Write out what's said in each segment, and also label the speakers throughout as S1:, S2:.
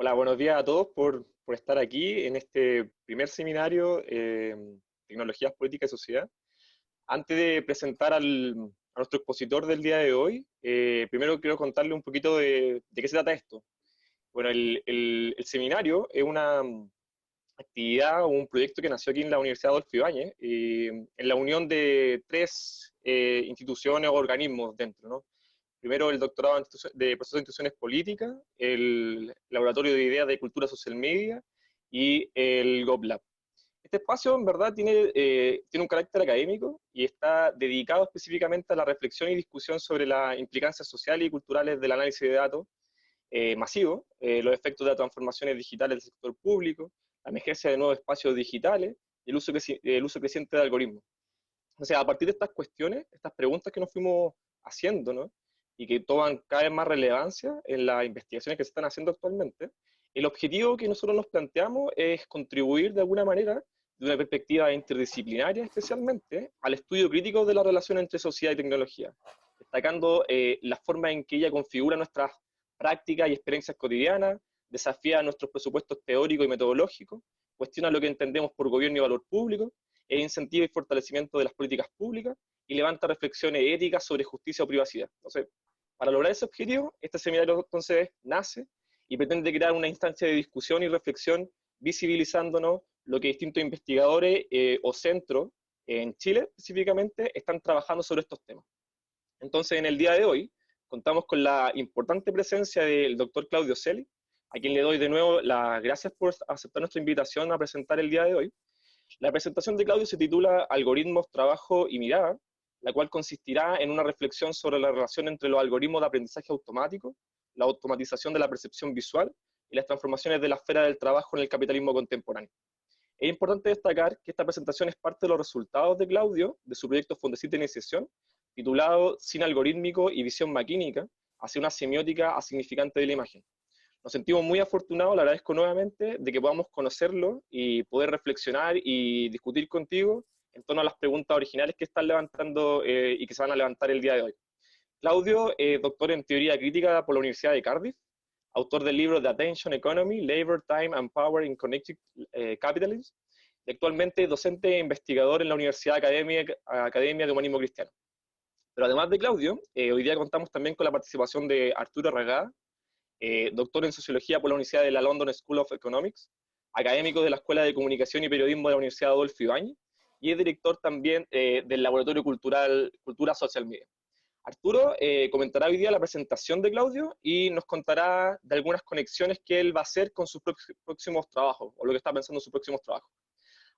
S1: Hola, buenos días a todos por estar aquí en este primer seminario, Tecnologías, Política y Sociedad. Antes de presentar a nuestro expositor del día de hoy, primero quiero contarle un poquito de qué se trata esto. Bueno, el seminario es una actividad o un proyecto que nació aquí en la Universidad Adolfo Ibáñez, en la unión de tres instituciones o organismos dentro, ¿no? Primero el doctorado de procesos de instituciones políticas, el laboratorio de ideas de cultura social media y el GovLab. Este espacio en verdad tiene un carácter académico y está dedicado específicamente a la reflexión y discusión sobre las implicancias sociales y culturales del análisis de datos masivo, los efectos de las transformaciones digitales del sector público, la emergencia de nuevos espacios digitales y el uso creciente de algoritmos. O sea, a partir de estas cuestiones, estas preguntas que nos fuimos haciendo, ¿no? Y que toman cada vez más relevancia en las investigaciones que se están haciendo actualmente, el objetivo que nosotros nos planteamos es contribuir de alguna manera, de una perspectiva interdisciplinaria especialmente, al estudio crítico de la relación entre sociedad y tecnología, destacando la forma en que ella configura nuestras prácticas y experiencias cotidianas, desafía nuestros presupuestos teóricos y metodológicos, cuestiona lo que entendemos por gobierno y valor público, e incentiva y fortalecimiento de las políticas públicas y levanta reflexiones éticas sobre justicia o privacidad. Entonces, para lograr ese objetivo, este seminario entonces nace y pretende crear una instancia de discusión y reflexión visibilizándonos lo que distintos investigadores o centros en Chile específicamente están trabajando sobre estos temas. Entonces, en el día de hoy, contamos con la importante presencia del doctor Claudio Celi, a quien le doy de nuevo las gracias por aceptar nuestra invitación a presentar el día de hoy. La presentación de Claudio se titula Algoritmos, Trabajo y Mirada, la cual consistirá en una reflexión sobre la relación entre los algoritmos de aprendizaje automático, la automatización de la percepción visual y las transformaciones de la esfera del trabajo en el capitalismo contemporáneo. Es importante destacar que esta presentación es parte de los resultados de Claudio, de su proyecto Fondesit de Iniciación, titulado Cine algorítmico y visión maquínica, hacia una semiótica asignificante de la imagen. Nos sentimos muy afortunados, le agradezco nuevamente, de que podamos conocerlo y poder reflexionar y discutir contigo en torno a las preguntas originales que están levantando y que se van a levantar el día de hoy. Claudio es doctor en teoría crítica por la Universidad de Cardiff, autor del libro The Attention Economy, Labor, Time and Power in Connected Capitalism, y actualmente docente e investigador en la Universidad Academia de Humanismo Cristiano. Pero además de Claudio, hoy día contamos también con la participación de Arturo Regada, doctor en Sociología por la Universidad de la London School of Economics, académico de la Escuela de Comunicación y Periodismo de la Universidad Adolfo Ibáñez, y es director también del Laboratorio Cultura Social Media. Arturo comentará hoy día la presentación de Claudio y nos contará de algunas conexiones que él va a hacer con sus próximos trabajos, o lo que está pensando en sus próximos trabajos.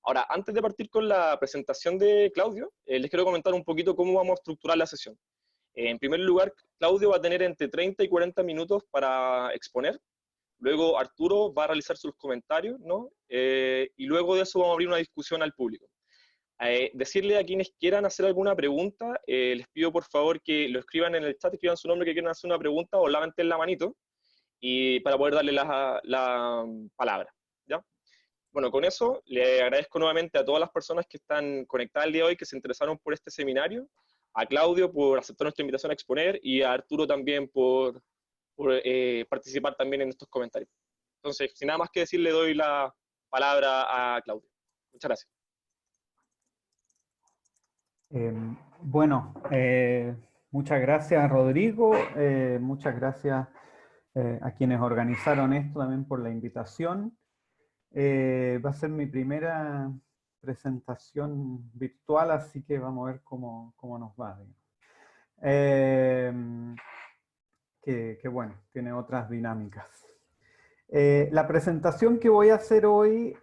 S1: Ahora, antes de partir con la presentación de Claudio, les quiero comentar un poquito cómo vamos a estructurar la sesión. En primer lugar, Claudio va a tener entre 30 y 40 minutos para exponer. Luego Arturo va a realizar sus comentarios, ¿no? Y luego de eso vamos a abrir una discusión al público. Decirle a quienes quieran hacer alguna pregunta, les pido por favor que lo escriban en el chat, escriban su nombre que quieran hacer una pregunta o levanten la manito y para poder darle la palabra. ¿Ya? Bueno, con eso le agradezco nuevamente a todas las personas que están conectadas el día de hoy, que se interesaron por este seminario, a Claudio por aceptar nuestra invitación a exponer y a Arturo también por participar también en estos comentarios. Entonces, sin nada más que decir, le doy la palabra a Claudio. Muchas gracias.
S2: Eh, bueno, muchas gracias Rodrigo, muchas gracias a quienes organizaron esto también por la invitación. Va a ser mi primera presentación virtual, así que vamos a ver cómo nos va. Que bueno, tiene otras dinámicas. La presentación que voy a hacer hoy,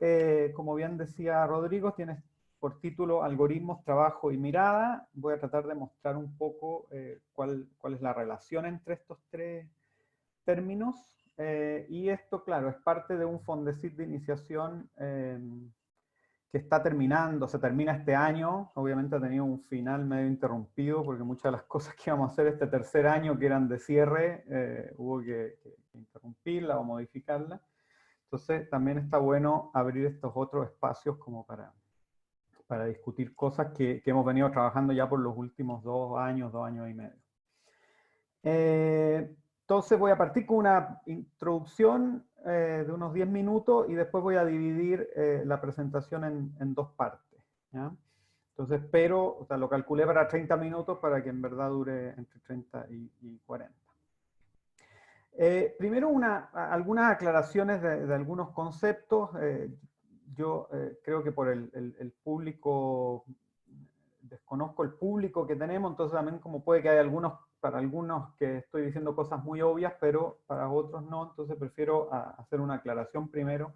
S2: como bien decía Rodrigo, tiene por título Algoritmos, Trabajo y Mirada. Voy a tratar de mostrar un poco cuál es la relación entre estos tres términos. Y esto, claro, es parte de un Fondesit de iniciación que está terminando, se termina este año. Obviamente ha tenido un final medio interrumpido porque muchas de las cosas que íbamos a hacer este tercer año, que eran de cierre, hubo que interrumpirla o modificarla. Entonces también está bueno abrir estos otros espacios como para discutir cosas que hemos venido trabajando ya por los últimos 2 años y medio. Entonces voy a partir con una introducción de unos 10 minutos y después voy a dividir la presentación en dos partes, ¿ya? Entonces, pero, o sea, lo calculé para 30 minutos para que en verdad dure entre 30 y 40. Primero, algunas aclaraciones de algunos conceptos. Yo creo que por el público, desconozco el público que tenemos, entonces también como puede que hay para algunos que estoy diciendo cosas muy obvias, pero para otros no, entonces prefiero hacer una aclaración primero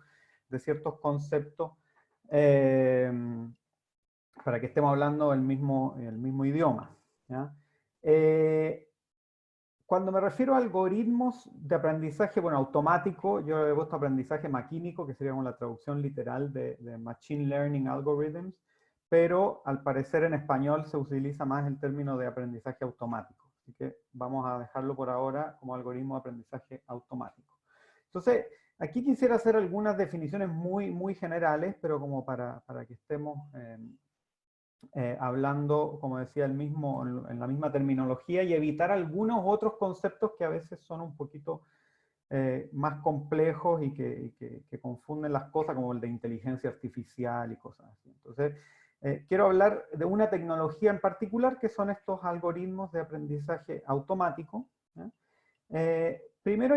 S2: de ciertos conceptos para que estemos hablando el mismo idioma, ¿ya? Cuando me refiero a algoritmos de aprendizaje, bueno, automático, yo he puesto aprendizaje maquínico, que sería como la traducción literal de Machine Learning Algorithms, pero al parecer en español se utiliza más el término de aprendizaje automático. Así que vamos a dejarlo por ahora como algoritmo de aprendizaje automático. Entonces, aquí quisiera hacer algunas definiciones muy generales, pero como para que estemos hablando, como decía, en la misma terminología y evitar algunos otros conceptos que a veces son un poquito más complejos y que confunden las cosas, como el de inteligencia artificial y cosas así. Entonces, quiero hablar de una tecnología en particular que son estos algoritmos de aprendizaje automático. Primero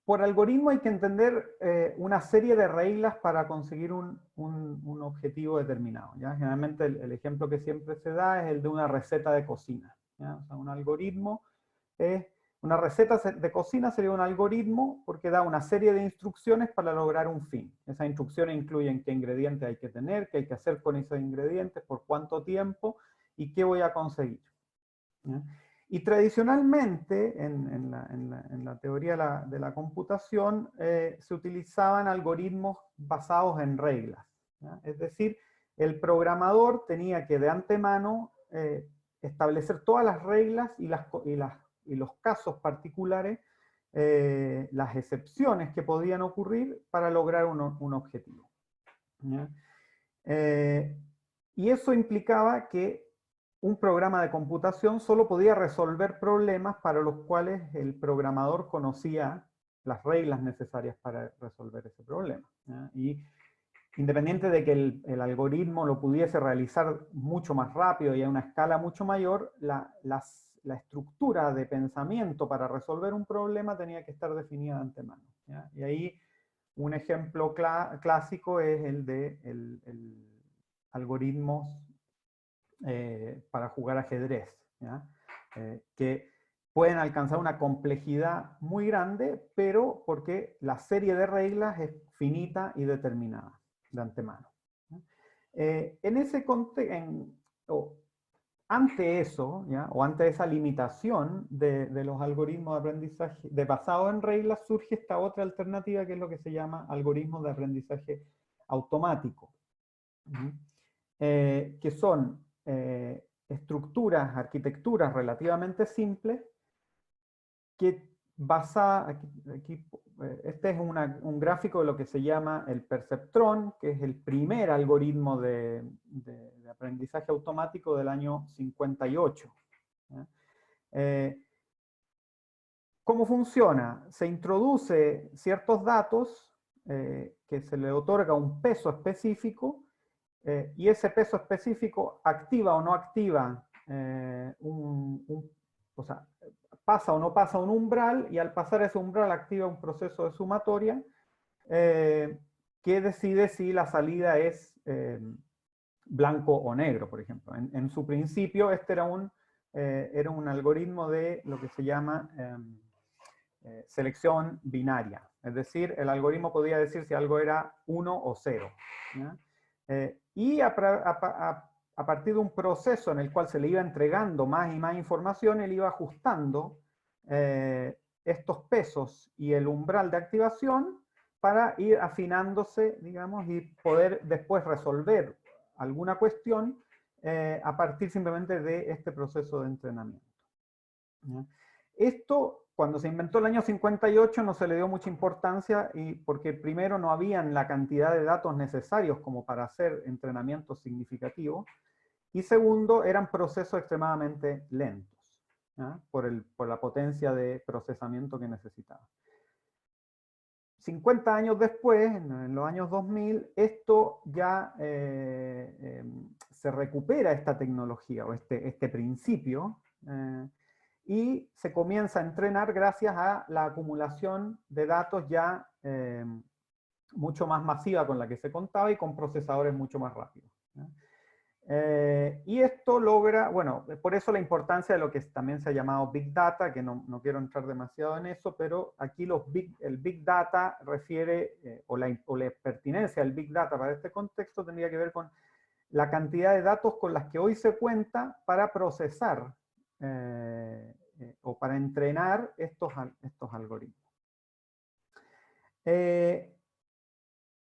S2: por algoritmo hay que entender una serie de reglas para conseguir un objetivo determinado, ¿ya? Generalmente el ejemplo que siempre se da es el de una receta de cocina, ¿ya? O sea, un algoritmo es, una receta de cocina sería un algoritmo porque da una serie de instrucciones para lograr un fin. Esas instrucciones incluyen qué ingredientes hay que tener, qué hay que hacer con esos ingredientes, por cuánto tiempo y qué voy a conseguir, ¿ya? Y tradicionalmente, en la teoría de la computación, se utilizaban algoritmos basados en reglas, ¿ya? Es decir, el programador tenía que de antemano establecer todas las reglas y los casos particulares, las excepciones que podían ocurrir para lograr un objetivo, ¿ya? Y eso implicaba que un programa de computación solo podía resolver problemas para los cuales el programador conocía las reglas necesarias para resolver ese problema, ¿ya? Y independiente de que el algoritmo lo pudiese realizar mucho más rápido y a una escala mucho mayor, la estructura de pensamiento para resolver un problema tenía que estar definida de antemano, ¿ya? Y ahí un ejemplo clásico es el de algoritmos para jugar ajedrez, ¿ya? Que pueden alcanzar una complejidad muy grande, pero porque la serie de reglas es finita y determinada de antemano, ¿ya? En ese contexto, ante eso, ¿ya? O ante esa limitación de los algoritmos de aprendizaje basados en reglas, surge esta otra alternativa que es lo que se llama algoritmos de aprendizaje automático, ¿sí? Que son arquitecturas relativamente simples que este es un gráfico de lo que se llama el perceptrón, que es el primer algoritmo de aprendizaje automático del año 58. ¿Cómo funciona? Se introduce ciertos datos que se le otorga un peso específico y ese peso específico activa o no activa o sea, pasa o no pasa un umbral, y al pasar ese umbral activa un proceso de sumatoria que decide si la salida es blanco o negro, por ejemplo. En su principio este era un algoritmo de lo que se llama selección binaria. Es decir, el algoritmo podía decir si algo era 1 o 0, ¿ya? Y a partir de un proceso en el cual se le iba entregando más y más información, él iba ajustando estos pesos y el umbral de activación para ir afinándose, digamos, y poder después resolver alguna cuestión a partir simplemente de este proceso de entrenamiento, ¿ya? Esto, cuando se inventó el año 58, no se le dio mucha importancia porque primero no habían la cantidad de datos necesarios como para hacer entrenamientos significativos, y segundo, eran procesos extremadamente lentos, ¿ya? Por la potencia de procesamiento que necesitaban. 50 años después, en los años 2000, esto ya se recupera esta tecnología o este principio y se comienza a entrenar gracias a la acumulación de datos ya mucho más masiva con la que se contaba y con procesadores mucho más rápidos. Y esto logra, bueno, por eso la importancia de lo que también se ha llamado Big Data, que no quiero entrar demasiado en eso, pero aquí el Big Data refiere, o la pertinencia del Big Data para este contexto tendría que ver con la cantidad de datos con las que hoy se cuenta para procesar o para entrenar estos algoritmos.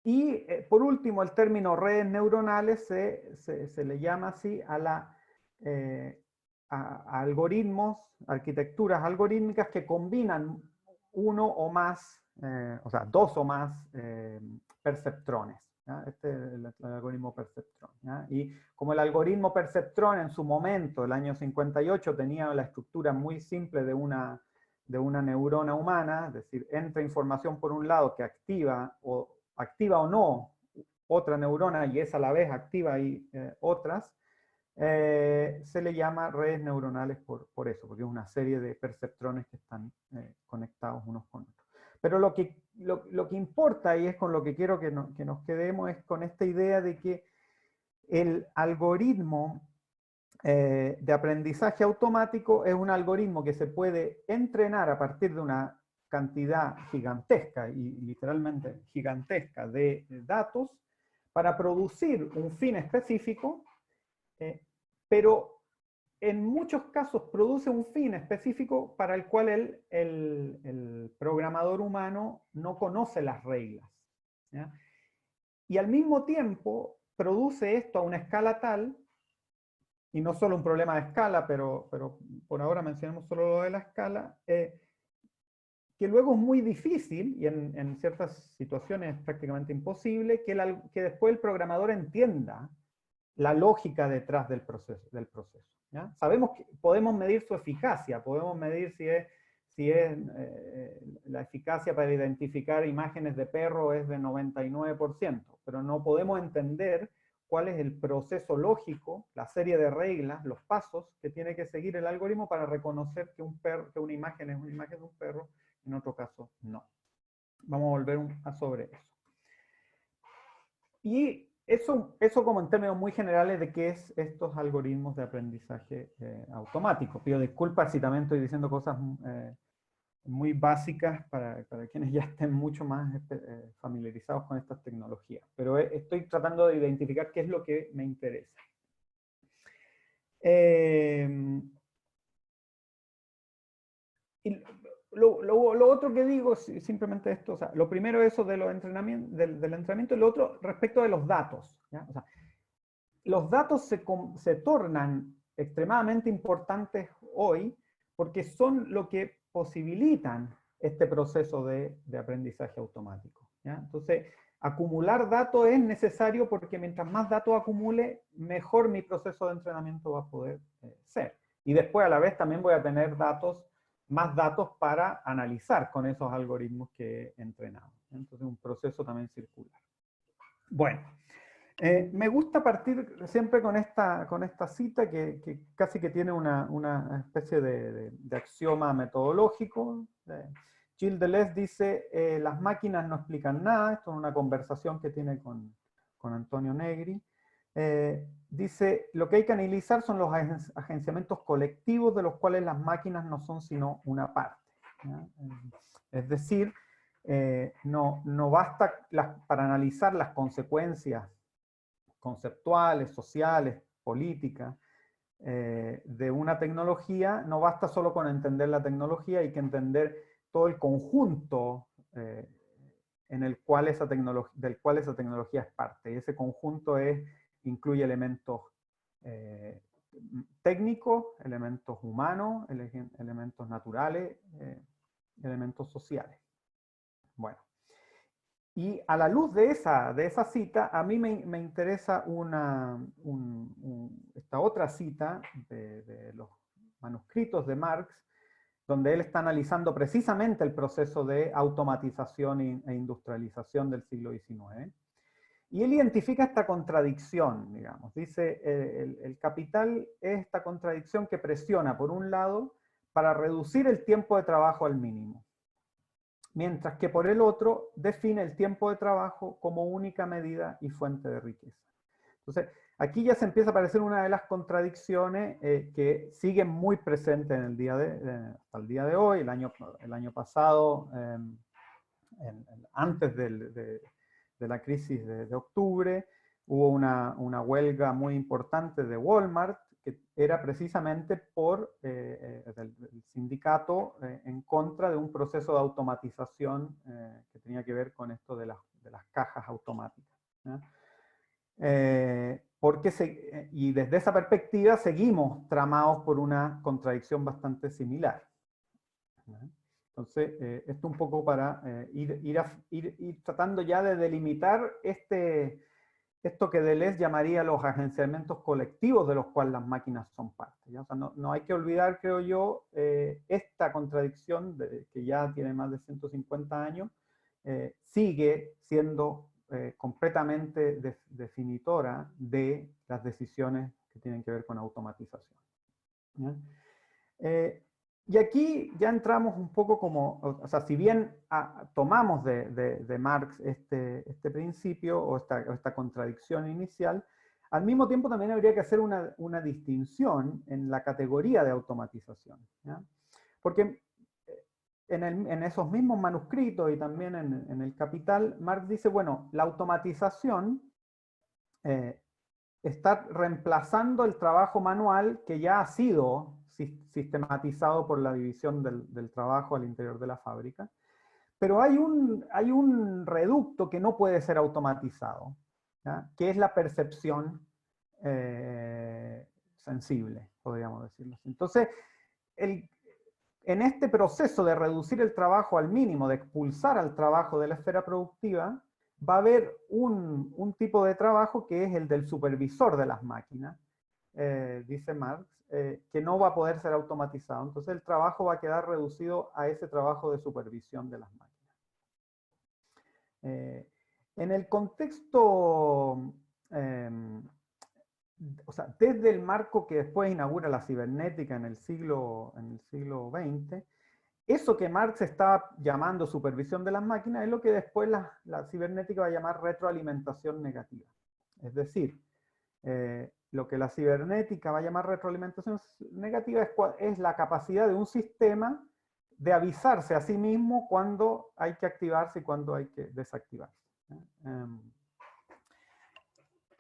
S2: Y por último, el término redes neuronales se le llama así a algoritmos, arquitecturas algorítmicas que combinan uno o más, o sea, dos o más perceptrones. ¿Ya? Este es el algoritmo perceptrón. ¿Ya? Y como el algoritmo perceptrón en su momento, el año 58, tenía la estructura muy simple de una neurona humana, es decir, entra información por un lado que activa o no otra neurona y es a la vez activa y otras, se le llama redes neuronales por eso, porque es una serie de perceptrones que están conectados unos con otros. Pero lo que importa, y es con lo que quiero que nos quedemos, es con esta idea de que el algoritmo de aprendizaje automático es un algoritmo que se puede entrenar a partir de una cantidad gigantesca, y literalmente gigantesca, de datos para producir un fin específico, pero en muchos casos produce un fin específico para el cual el programador humano no conoce las reglas. ¿Ya? Y al mismo tiempo produce esto a una escala tal, y no solo un problema de escala, pero por ahora mencionamos solo lo de la escala, que luego es muy difícil, y en ciertas situaciones es prácticamente imposible, que después el programador entienda la lógica detrás del proceso. ¿Ya? Sabemos que podemos medir su eficacia, podemos medir si es la eficacia para identificar imágenes de perro es de 99%, pero no podemos entender cuál es el proceso lógico, la serie de reglas, los pasos que tiene que seguir el algoritmo para reconocer que una imagen es una imagen de un perro, en otro caso no. Vamos a volver sobre eso. Y eso como en términos muy generales de qué es estos algoritmos de aprendizaje automático. Pido disculpas si también estoy diciendo cosas muy básicas para quienes ya estén mucho más familiarizados con estas tecnologías. Pero estoy tratando de identificar qué es lo que me interesa. Y lo otro que digo es simplemente esto, o sea, lo primero eso de los entrenamientos, del entrenamiento, y lo otro respecto de los datos. ¿Ya? O sea, los datos se tornan extremadamente importantes hoy porque son lo que posibilitan este proceso de aprendizaje automático. ¿Ya? Entonces, acumular datos es necesario porque mientras más datos acumule, mejor mi proceso de entrenamiento va a poder ser. Y después a la vez también voy a tener más datos para analizar con esos algoritmos que he entrenado. Entonces, un proceso también circular. Bueno. Me gusta partir siempre con esta cita que casi que tiene una especie de axioma metodológico. Gilles Deleuze dice, las máquinas no explican nada. Esto es una conversación que tiene con Antonio Negri. Dice, lo que hay que analizar son los agenciamientos colectivos de los cuales las máquinas no son sino una parte. ¿Ya? Es decir, no basta para analizar las consecuencias conceptuales, sociales, políticas, de una tecnología, no basta solo con entender la tecnología, hay que entender todo el conjunto del cual esa tecnología es parte. Y ese conjunto incluye elementos técnicos, elementos humanos, elementos naturales, elementos sociales. Bueno. Y a la luz de esa cita, a mí me interesa esta otra cita de los manuscritos de Marx, donde él está analizando precisamente el proceso de automatización e industrialización del siglo XIX. Y él identifica esta contradicción, digamos. Dice, el capital es esta contradicción que presiona, por un lado, para reducir el tiempo de trabajo al mínimo, mientras que por el otro define el tiempo de trabajo como única medida y fuente de riqueza. Entonces, aquí ya se empieza a aparecer una de las contradicciones que siguen muy presentes en el día hasta el día de hoy. El año pasado, antes de la crisis de octubre, hubo una huelga muy importante de Walmart, que era precisamente por el sindicato en contra de un proceso de automatización que tenía que ver con esto de las cajas automáticas. Y desde esa perspectiva seguimos tramados por una contradicción bastante similar. Entonces, esto un poco para ir tratando ya de delimitar esto que Deleuze llamaría los agenciamientos colectivos de los cuales las máquinas son parte, ¿ya? O sea, no hay que olvidar, creo yo, esta contradicción que ya tiene más de 150 años, sigue siendo completamente definitora de las decisiones que tienen que ver con automatización. Y aquí ya entramos un poco como, o sea, si bien tomamos de Marx este principio o esta contradicción inicial, al mismo tiempo también habría que hacer una distinción en la categoría de automatización, ¿ya? Porque en esos mismos manuscritos y también en el Capital, Marx dice, bueno, la automatización está reemplazando el trabajo manual que ya ha sido sistematizado por la división del trabajo al interior de la fábrica, pero hay un reducto que no puede ser automatizado, ¿ya? Que es la percepción sensible, podríamos decirlo así. Entonces, en este proceso de reducir el trabajo al mínimo, de expulsar al trabajo de la esfera productiva, va a haber un tipo de trabajo que es el del supervisor de las máquinas, dice Marx, que no va a poder ser automatizado. Entonces el trabajo va a quedar reducido a ese trabajo de supervisión de las máquinas. En el contexto, o sea, desde el marco que después inaugura la cibernética en el siglo XX, eso que Marx estaba llamando supervisión de las máquinas es lo que después la cibernética va a llamar retroalimentación negativa. Es decir, lo que la cibernética va a llamar retroalimentación negativa es la capacidad de un sistema de avisarse a sí mismo cuando hay que activarse y cuando hay que desactivarse.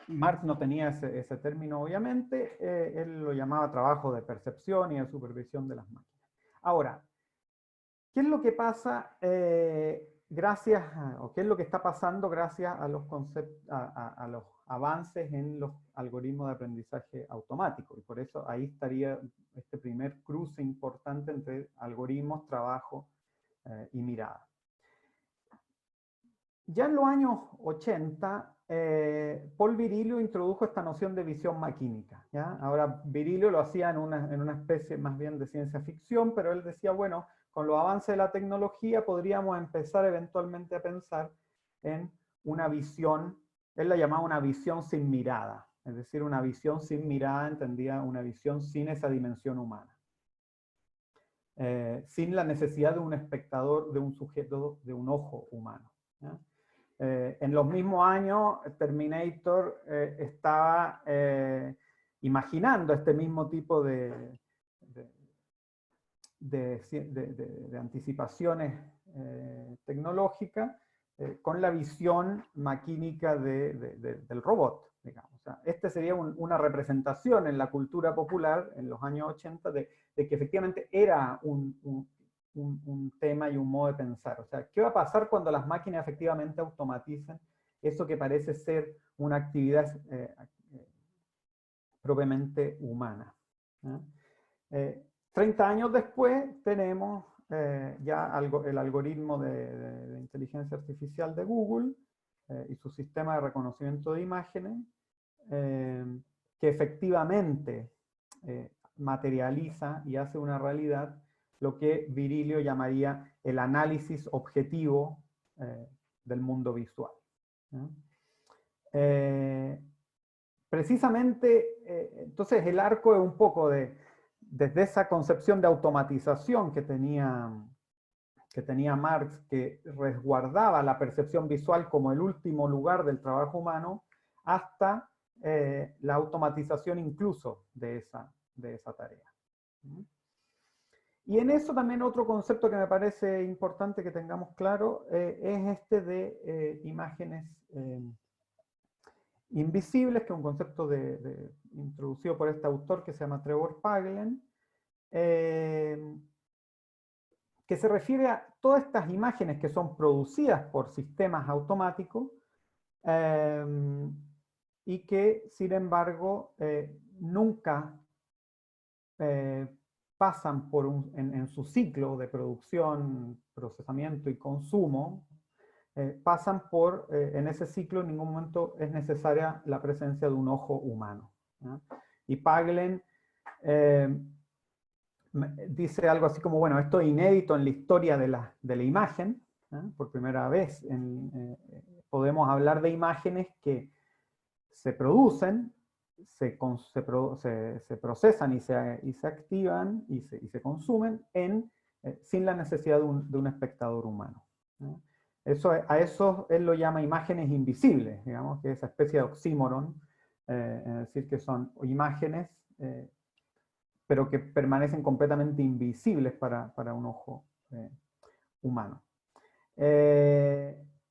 S2: Marx no tenía ese término, obviamente. Él lo llamaba trabajo de percepción y de supervisión de las máquinas. Ahora, ¿qué es lo que pasa o qué es lo que está pasando gracias a los avances en los algoritmos de aprendizaje automático? Y por eso ahí estaría este primer cruce importante entre algoritmos, trabajo y mirada. Ya en los años 80, Paul Virilio introdujo esta noción de visión maquínica, ¿ya? Ahora, Virilio lo hacía en una especie más bien de ciencia ficción, pero él decía, bueno, con los avances de la tecnología podríamos empezar eventualmente a pensar en una visión, él la llamaba una visión sin mirada, es decir, una visión sin mirada entendía una visión sin esa dimensión humana. Sin la necesidad de un espectador, de un sujeto, de un ojo humano, ¿ya? En los mismos años, Terminator estaba imaginando este mismo tipo de anticipaciones tecnológicas con la visión maquínica del robot, digamos. O sea, este sería una representación en la cultura popular en los años 80 de que efectivamente era un tema y un modo de pensar. O sea, ¿qué va a pasar cuando las máquinas efectivamente automaticen eso que parece ser una actividad propiamente humana? 30 años después tenemos ya el algoritmo de inteligencia artificial de Google y su sistema de reconocimiento de imágenes, que efectivamente materializa y hace una realidad lo que Virilio llamaría el análisis objetivo del mundo visual. Precisamente, entonces el arco es un poco desde esa concepción de automatización que tenía Marx, que resguardaba la percepción visual como el último lugar del trabajo humano, hasta la automatización incluso de esa tarea. Y en eso también otro concepto que me parece importante que tengamos claro es este de imágenes invisibles, que es un concepto introducido por este autor que se llama Trevor Paglen, que se refiere a todas estas imágenes que son producidas por sistemas automáticos y que, sin embargo, nunca pasan en su ciclo de producción, procesamiento y consumo, pasan en ese ciclo en ningún momento es necesaria la presencia de un ojo humano, ¿no? Y Paglen dice algo así como, bueno, esto es inédito en la historia de la imagen, ¿no? Por primera vez podemos hablar de imágenes que se producen, se procesan y se activan y se consumen sin la necesidad de un espectador humano, ¿no? A eso él lo llama imágenes invisibles, digamos, que es esa especie de oxímoron, es decir, que son imágenes pero que permanecen completamente invisibles para un ojo humano.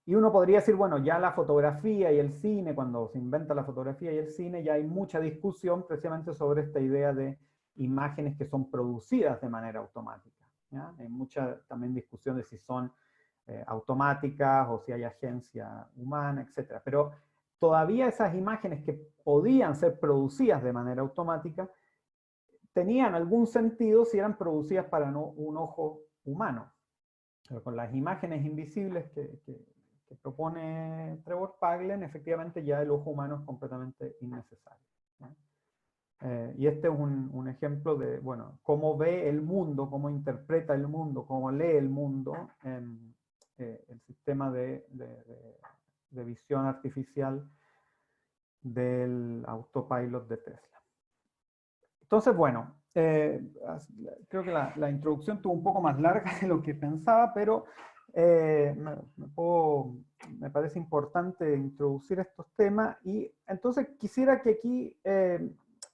S2: Y uno podría decir, bueno, ya la fotografía y el cine, cuando se inventa la fotografía y el cine, ya hay mucha discusión precisamente sobre esta idea de imágenes que son producidas de manera automática, ¿ya? Hay mucha también discusión de si son automáticas o si hay agencia humana, etc. Pero todavía esas imágenes que podían ser producidas de manera automática tenían algún sentido si eran producidas para un ojo humano. Pero con las imágenes invisibles que propone Trevor Paglen, efectivamente ya el ojo humano es completamente innecesario, ¿no? Y este es un ejemplo de, bueno, cómo ve el mundo, cómo interpreta el mundo, cómo lee el mundo en el sistema de visión artificial del autopilot de Tesla. Entonces, bueno, creo que la introducción tuvo un poco más larga de lo que pensaba, pero me parece importante introducir estos temas, y entonces quisiera que aquí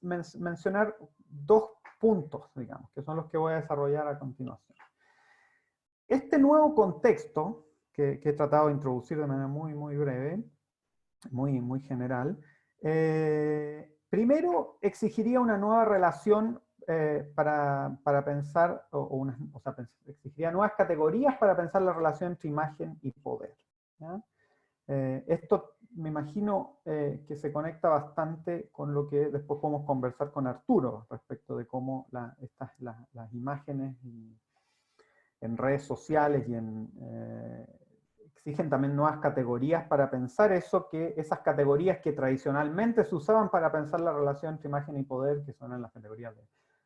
S2: mencionar dos puntos, digamos, que son los que voy a desarrollar a continuación. Este nuevo contexto que he tratado de introducir de manera muy, muy breve, muy, muy general, primero exigiría una nueva relación para pensar, exigiría nuevas categorías para pensar la relación entre imagen y poder, ¿ya? Esto me imagino que se conecta bastante con lo que después podemos conversar con Arturo respecto de cómo las imágenes en redes sociales y exigen también nuevas categorías para pensar eso, que esas categorías que tradicionalmente se usaban para pensar la relación entre imagen y poder, que son en las categorías de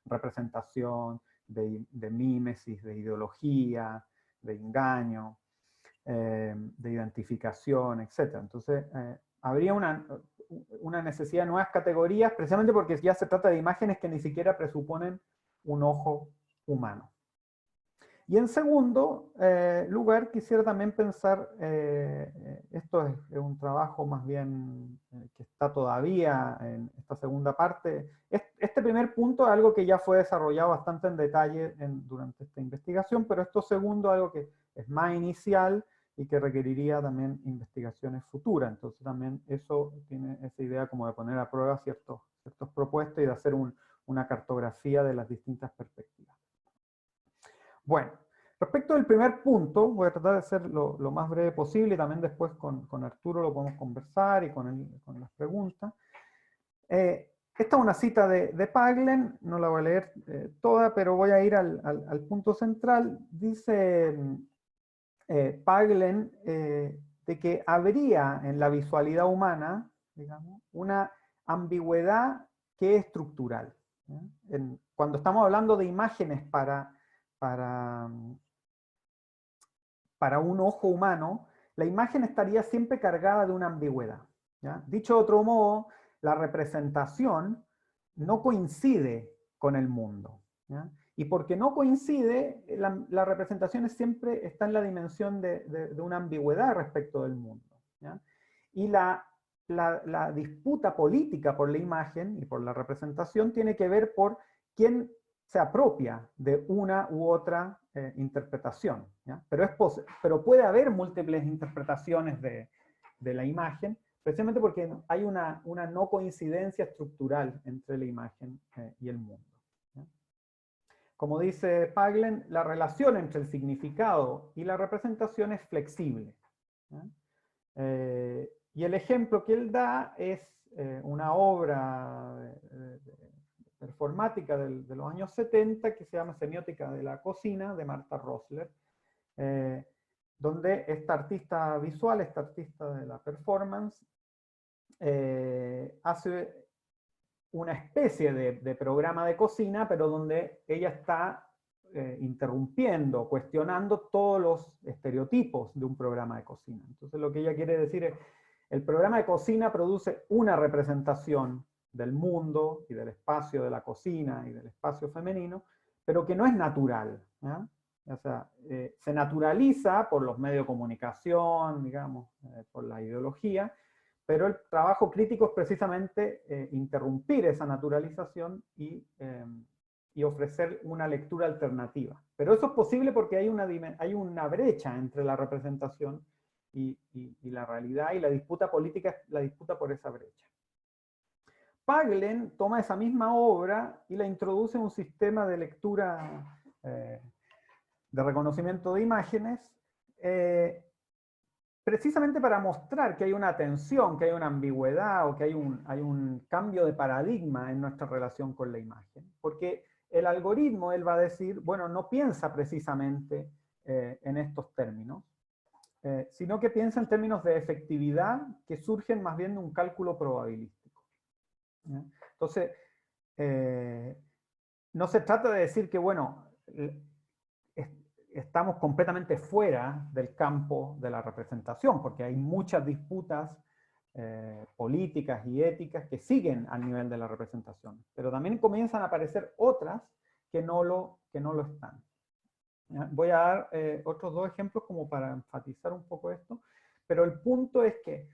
S2: representación, de mímesis, de ideología, de engaño, de identificación, etc. Entonces, habría una necesidad de nuevas categorías, precisamente porque ya se trata de imágenes que ni siquiera presuponen un ojo humano. Y en segundo lugar, quisiera también pensar, esto es un trabajo más bien que está todavía en esta segunda parte. Este primer punto es algo que ya fue desarrollado bastante en detalle durante esta investigación, pero esto segundo es algo que es más inicial y que requeriría también investigaciones futuras. Entonces también eso tiene esa idea como de poner a prueba ciertos propuestas y de hacer una cartografía de las distintas perspectivas. Bueno, respecto del primer punto, voy a tratar de ser lo más breve posible, y también después con Arturo lo podemos conversar y con las preguntas. Esta es una cita de Paglen, no la voy a leer toda, pero voy a ir al punto central. Dice Paglen de que habría en la visualidad humana, digamos, una ambigüedad que es estructural, ¿sí? Cuando estamos hablando de imágenes para para un ojo humano, la imagen estaría siempre cargada de una ambigüedad, ¿ya? Dicho de otro modo, la representación no coincide con el mundo, ¿ya? Y porque no coincide, la representación siempre está en la dimensión de una ambigüedad respecto del mundo, ¿ya? Y la disputa política por la imagen y por la representación tiene que ver por quién se apropia de una u otra interpretación, ¿ya? Pero puede haber múltiples interpretaciones de la imagen, precisamente porque hay una no coincidencia estructural entre la imagen y el mundo, ¿ya? Como dice Paglen, la relación entre el significado y la representación es flexible, ¿ya? Y el ejemplo que él da es una obra performática de los años 70 que se llama Semiótica de la cocina, de Martha Rosler, donde esta artista visual, esta artista de la performance, hace una especie de programa de cocina, pero donde ella está interrumpiendo, cuestionando todos los estereotipos de un programa de cocina. Entonces lo que ella quiere decir es, el programa de cocina produce una representación del mundo y del espacio de la cocina y del espacio femenino, pero que no es natural, ¿ya? O sea, se naturaliza por los medios de comunicación, digamos, por la ideología, pero el trabajo crítico es precisamente interrumpir esa naturalización y ofrecer una lectura alternativa. Pero eso es posible porque hay una brecha entre la representación y la realidad, y la disputa política es la disputa por esa brecha. Paglen toma esa misma obra y la introduce en un sistema de lectura de reconocimiento de imágenes, precisamente para mostrar que hay una tensión, que hay una ambigüedad o que hay un cambio de paradigma en nuestra relación con la imagen. Porque el algoritmo, él va a decir, bueno, no piensa precisamente en estos términos, sino que piensa en términos de efectividad que surgen más bien de un cálculo probabilístico, ¿ya? Entonces, no se trata de decir que, bueno, estamos completamente fuera del campo de la representación, porque hay muchas disputas políticas y éticas que siguen al nivel de la representación, pero también comienzan a aparecer otras que no lo están. ¿Ya? Voy a dar otros dos ejemplos como para enfatizar un poco esto, pero el punto es que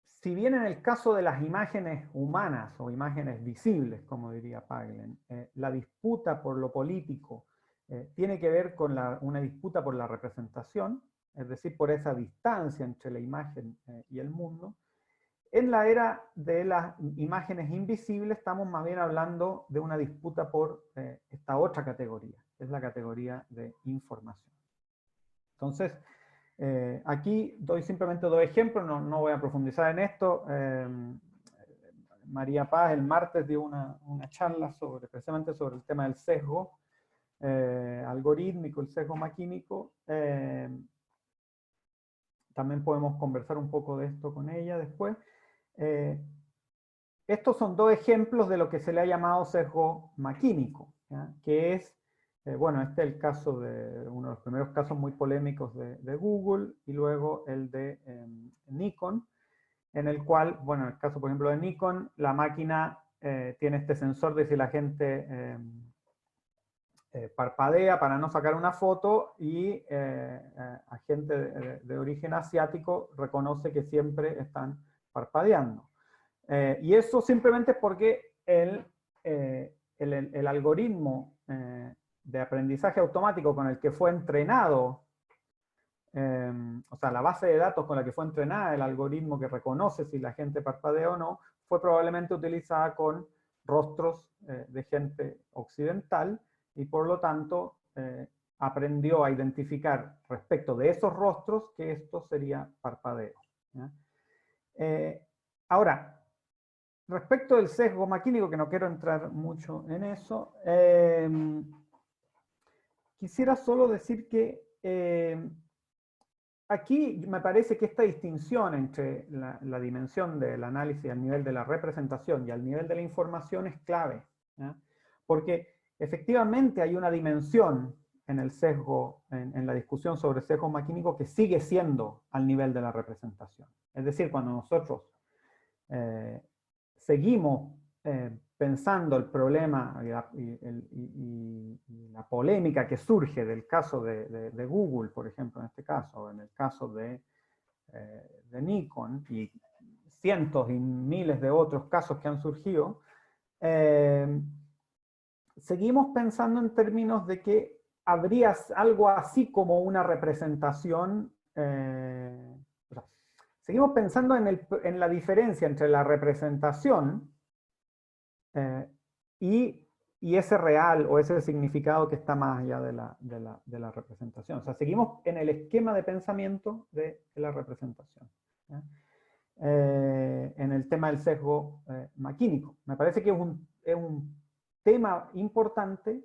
S2: si bien en el caso de las imágenes humanas o imágenes visibles, como diría Paglen, la disputa por lo político tiene que ver con una disputa por la representación, es decir, por esa distancia entre la imagen y el mundo, en la era de las imágenes invisibles estamos más bien hablando de una disputa por esta otra categoría, que es la categoría de información. Entonces, aquí doy simplemente dos ejemplos, no voy a profundizar en esto. María Paz el martes dio una charla precisamente sobre el tema del sesgo algorítmico, el sesgo maquímico. También podemos conversar un poco de esto con ella después. Estos son dos ejemplos de lo que se le ha llamado sesgo maquímico, ¿ya? Que es, bueno, este es el caso de uno de los primeros casos muy polémicos de Google, y luego el de Nikon, en el cual, bueno, en el caso, por ejemplo, de Nikon, la máquina tiene este sensor de si la gente parpadea para no sacar una foto, y agente de origen asiático reconoce que siempre están parpadeando. Y eso simplemente es porque el algoritmo de aprendizaje automático con el que fue entrenado, o sea, la base de datos con la que fue entrenada el algoritmo que reconoce si la gente parpadea o no, fue probablemente utilizada con rostros de gente occidental, y por lo tanto aprendió a identificar respecto de esos rostros que esto sería parpadeo, ¿ya? Ahora, respecto del sesgo maquínico, que no quiero entrar mucho en eso, quisiera solo decir que aquí me parece que esta distinción entre la dimensión del análisis al nivel de la representación y al nivel de la información es clave, ¿ya? Porque efectivamente hay una dimensión en el sesgo, en la discusión sobre sesgo maquínico que sigue siendo al nivel de la representación. Es decir, cuando nosotros seguimos pensando el problema y la polémica que surge del caso de Google, por ejemplo, en este caso, o en el caso de Nikon, y cientos y miles de otros casos que han surgido, seguimos pensando en términos de que habría algo así como una representación, o sea, seguimos pensando en la diferencia entre la representación y ese real o ese significado que está más allá de la representación. O sea, seguimos en el esquema de pensamiento de la representación. En el tema del sesgo maquínico. Me parece que es un tema importante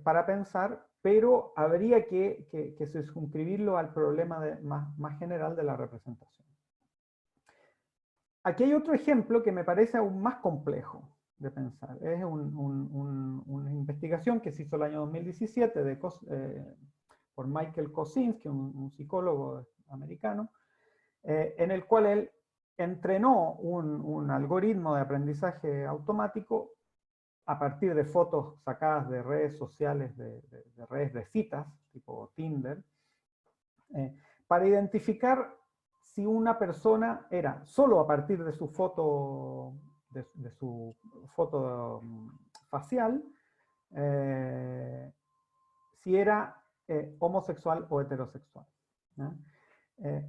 S2: para pensar, pero habría que circunscribirlo al problema más general de la representación. Aquí hay otro ejemplo que me parece aún más complejo de pensar. Es una investigación que se hizo el año 2017 por Michael Kosinski, un psicólogo americano, en el cual él entrenó un algoritmo de aprendizaje automático a partir de fotos sacadas de redes sociales, de redes de citas, tipo Tinder, para identificar si una persona era, solo a partir de su foto, facial, si era homosexual o heterosexual.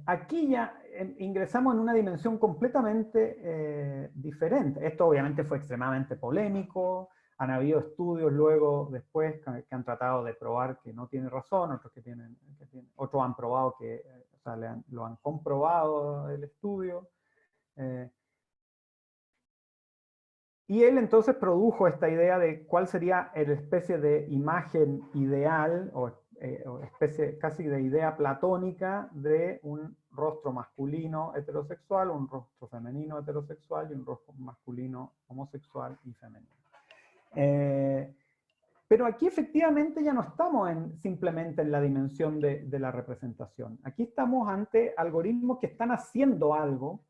S2: Aquí ya ingresamos en una dimensión completamente diferente. Esto obviamente fue extremadamente polémico, han habido estudios luego, después, que han tratado de probar que no tiene razón, otros han probado que, o sea, lo han comprobado el estudio. Y él entonces produjo esta idea de cuál sería la especie de imagen ideal, o especie casi de idea platónica de un rostro masculino heterosexual, un rostro femenino heterosexual y un rostro masculino homosexual y femenino. Pero aquí efectivamente ya no estamos simplemente en la dimensión de la representación. Aquí estamos ante algoritmos que están haciendo algo,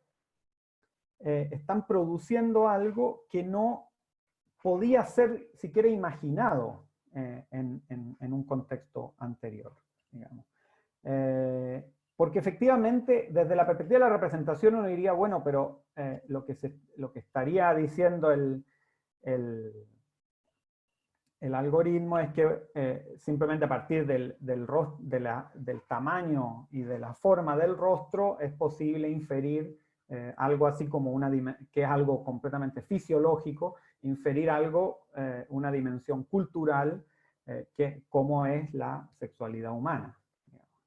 S2: están produciendo algo que no podía ser siquiera imaginado en un contexto anterior, digamos. Porque efectivamente, desde la perspectiva de la representación, uno diría, bueno, pero lo que estaría diciendo el algoritmo es que simplemente a partir del tamaño y de la forma del rostro es posible inferir algo así como que es algo completamente fisiológico, inferir algo, una dimensión cultural, como es la sexualidad humana.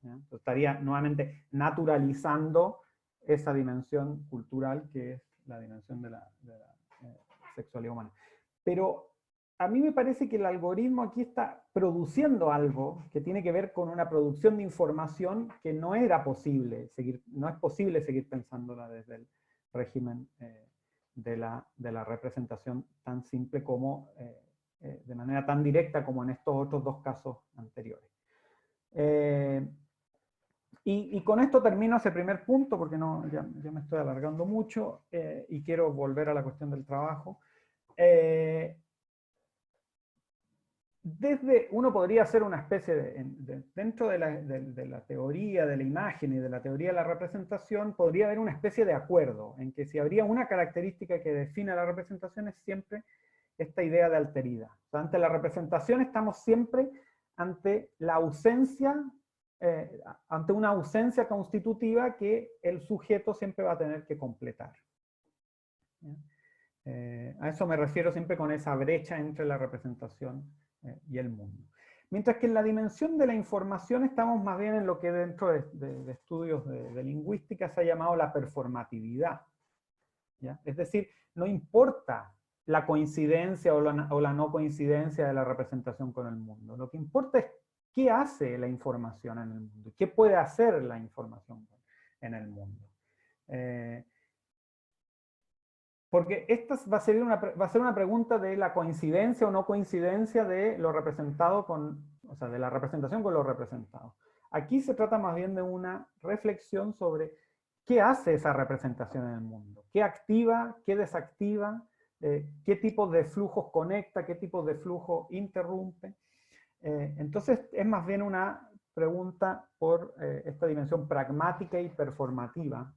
S2: Entonces, estaría nuevamente naturalizando esa dimensión cultural que es la dimensión de la sexualidad humana. Pero a mí me parece que el algoritmo aquí está produciendo algo que tiene que ver con una producción de información que no es posible seguir pensándola desde el régimen de la representación tan simple como, de manera tan directa como en estos otros dos casos anteriores. Y con esto termino ese primer punto, porque ya me estoy alargando mucho, y quiero volver a la cuestión del trabajo. Uno podría hacer una especie dentro de la teoría de la imagen y de la teoría de la representación, podría haber una especie de acuerdo en que si habría una característica que define la representación es siempre esta idea de alteridad. O sea, ante la representación estamos siempre ante la ausencia, ante una ausencia constitutiva que el sujeto siempre va a tener que completar. A eso me refiero siempre con esa brecha entre la representación y el mundo. Mientras que en la dimensión de la información estamos más bien en lo que dentro de estudios de lingüística se ha llamado la performatividad. ¿Ya? Es decir, no importa la coincidencia o la no coincidencia de la representación con el mundo. Lo que importa es qué hace la información en el mundo, qué puede hacer la información en el mundo. porque esta va a ser una pregunta de la coincidencia o no coincidencia de lo representado con, o sea, de la representación con lo representado. Aquí se trata más bien de una reflexión sobre qué hace esa representación en el mundo, qué activa, qué desactiva, qué tipo de flujos conecta, qué tipo de flujo interrumpe. Entonces es más bien una pregunta por esta dimensión pragmática y performativa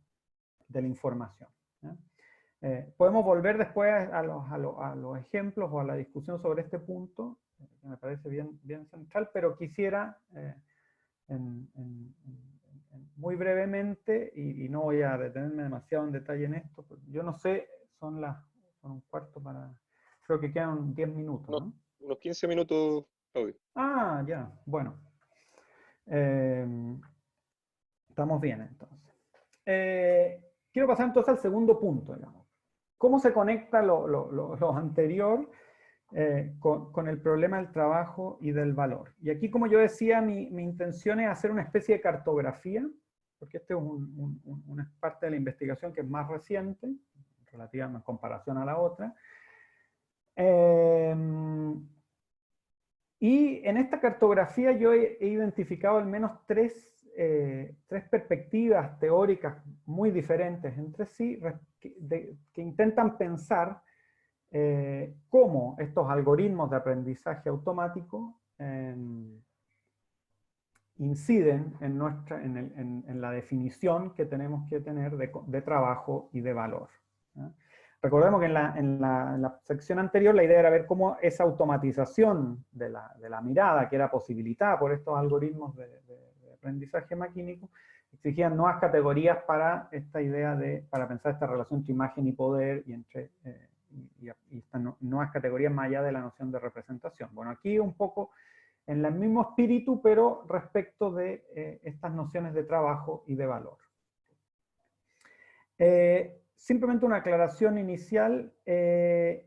S2: de la información. Podemos volver después a los ejemplos o a la discusión sobre este punto, que me parece bien central, pero quisiera muy brevemente, y no voy a detenerme demasiado en detalle en esto, yo no sé, son un cuarto para, creo que quedan 10 minutos,
S1: Unos,
S2: ¿no?
S1: unos 15 minutos, Claudio.
S2: Ah, ya, bueno. Eh, estamos bien entonces. Quiero pasar entonces al segundo punto, digamos. ¿Cómo se conecta lo anterior con el problema del trabajo y del valor? Y aquí, como yo decía, mi intención es hacer una especie de cartografía, porque este es una parte de la investigación que es más reciente, relativa en comparación a la otra. Y en esta cartografía yo he identificado al menos tres perspectivas teóricas muy diferentes entre sí, que intentan pensar cómo estos algoritmos de aprendizaje automático inciden en la definición que tenemos que tener de trabajo y de valor. ¿Ya? Recordemos que en la sección anterior la idea era ver cómo esa automatización de la mirada, que era posibilitada por estos algoritmos de aprendizaje maquínico, exigían nuevas categorías para esta idea para pensar esta relación entre imagen y poder y estas nuevas categorías más allá de la noción de representación. Bueno, aquí un poco en el mismo espíritu, pero respecto de estas nociones de trabajo y de valor. Simplemente una aclaración inicial. Se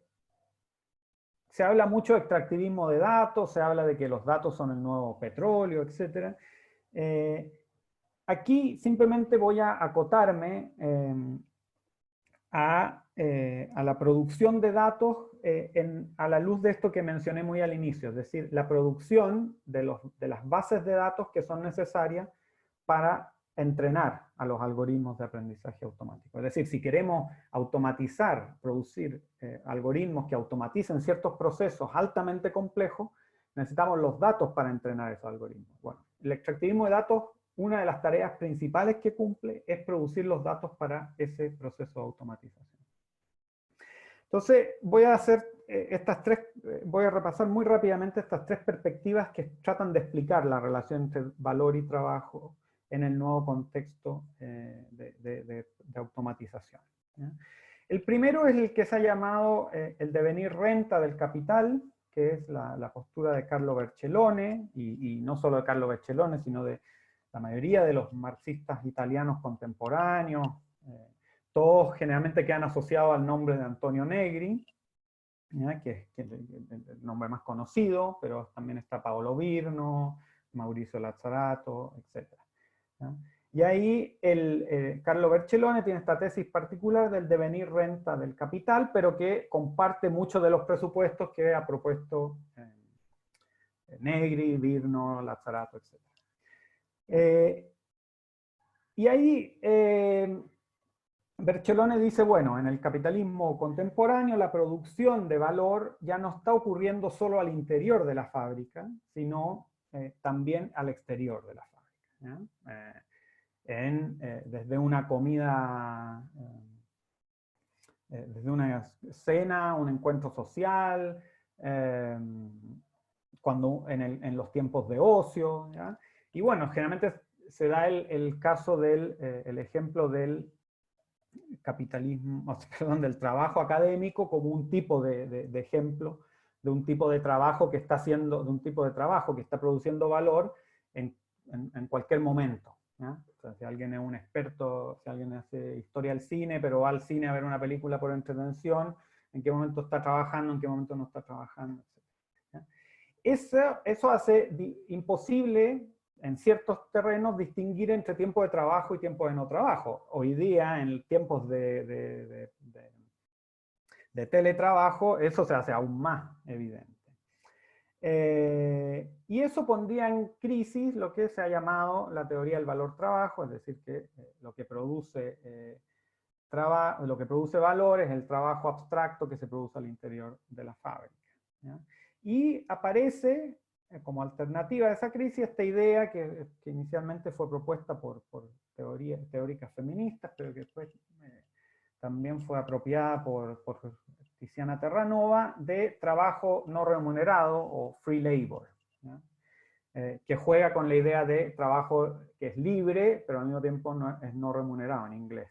S2: habla mucho de extractivismo de datos, se habla de que los datos son el nuevo petróleo, etc. Aquí simplemente voy a acotarme a la producción de datos a la luz de esto que mencioné muy al inicio, es decir, la producción de las bases de datos que son necesarias para entrenar a los algoritmos de aprendizaje automático. Es decir, si queremos automatizar, producir algoritmos que automaticen ciertos procesos altamente complejos, necesitamos los datos para entrenar esos algoritmos. Bueno, el extractivismo de datos, una de las tareas principales que cumple es producir los datos para ese proceso de automatización. Entonces, voy a hacer voy a repasar muy rápidamente estas tres perspectivas que tratan de explicar la relación entre valor y trabajo en el nuevo contexto de automatización. ¿Ya? El primero es el que se ha llamado el devenir renta del capital, que es la postura de Carlo Vercellone, y no solo de Carlo Vercellone, sino de la mayoría de los marxistas italianos contemporáneos, todos generalmente quedan asociados al nombre de Antonio Negri, ¿ya? Que es el nombre más conocido, pero también está Paolo Virno, Mauricio Lazzarato, etc. ¿Ya? Y ahí Carlo Vercellone tiene esta tesis particular del devenir renta del capital, pero que comparte muchos de los presupuestos que ha propuesto Negri, Virno, Lazzarato, etc. Y ahí Vercellone dice, bueno, en el capitalismo contemporáneo la producción de valor ya no está ocurriendo solo al interior de la fábrica, sino también al exterior de la fábrica. Desde una comida, desde una cena, un encuentro social, en los tiempos de ocio. ¿Ya? Y bueno, generalmente se da el caso el ejemplo del capitalismo, perdón, del trabajo académico como un tipo de ejemplo de un tipo de trabajo que está haciendo, de un tipo de trabajo que está produciendo valor en cualquier momento. ¿Ya? O sea, si alguien es un experto, si alguien hace historia del cine, pero va al cine a ver una película por entretención, en qué momento está trabajando, en qué momento no está trabajando, etc. Eso hace imposible en ciertos terrenos distinguir entre tiempo de trabajo y tiempo de no trabajo. Hoy día, en tiempos de de teletrabajo, eso se hace aún más evidente. Y eso pondría en crisis lo que se ha llamado la teoría del valor trabajo, es decir, que lo que produce valor es el trabajo abstracto que se produce al interior de la fábrica, ¿ya? Y aparece como alternativa a esa crisis esta idea que inicialmente fue propuesta por teóricas feministas, pero que después también fue apropiada por Tiziana Terranova, de trabajo no remunerado o free labor, ¿ya? Que juega con la idea de trabajo que es libre, pero al mismo tiempo es no remunerado en inglés.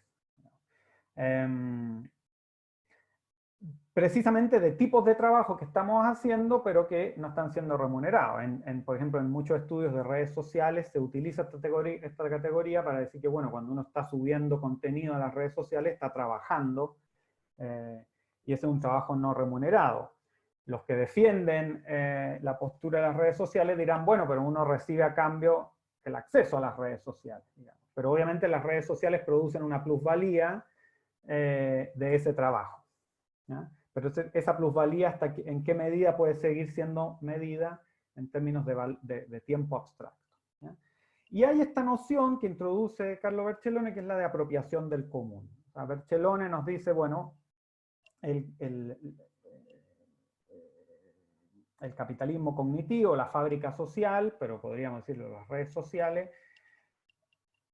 S2: Precisamente de tipos de trabajo que estamos haciendo, pero que no están siendo remunerados. Por ejemplo, en muchos estudios de redes sociales se utiliza esta categoría para decir que, bueno, cuando uno está subiendo contenido a las redes sociales, está trabajando, y ese es un trabajo no remunerado. Los que defienden la postura de las redes sociales dirán, bueno, pero uno recibe a cambio el acceso a las redes sociales, digamos. Pero obviamente las redes sociales producen una plusvalía de ese trabajo, ¿ya? Pero esa plusvalía, ¿en qué medida puede seguir siendo medida en términos de tiempo abstracto, ¿ya? Y hay esta noción que introduce Carlo Bercellone, que es la de apropiación del común. O sea, Bercellone nos dice, bueno, el capitalismo cognitivo, la fábrica social, pero podríamos decirlo, las redes sociales,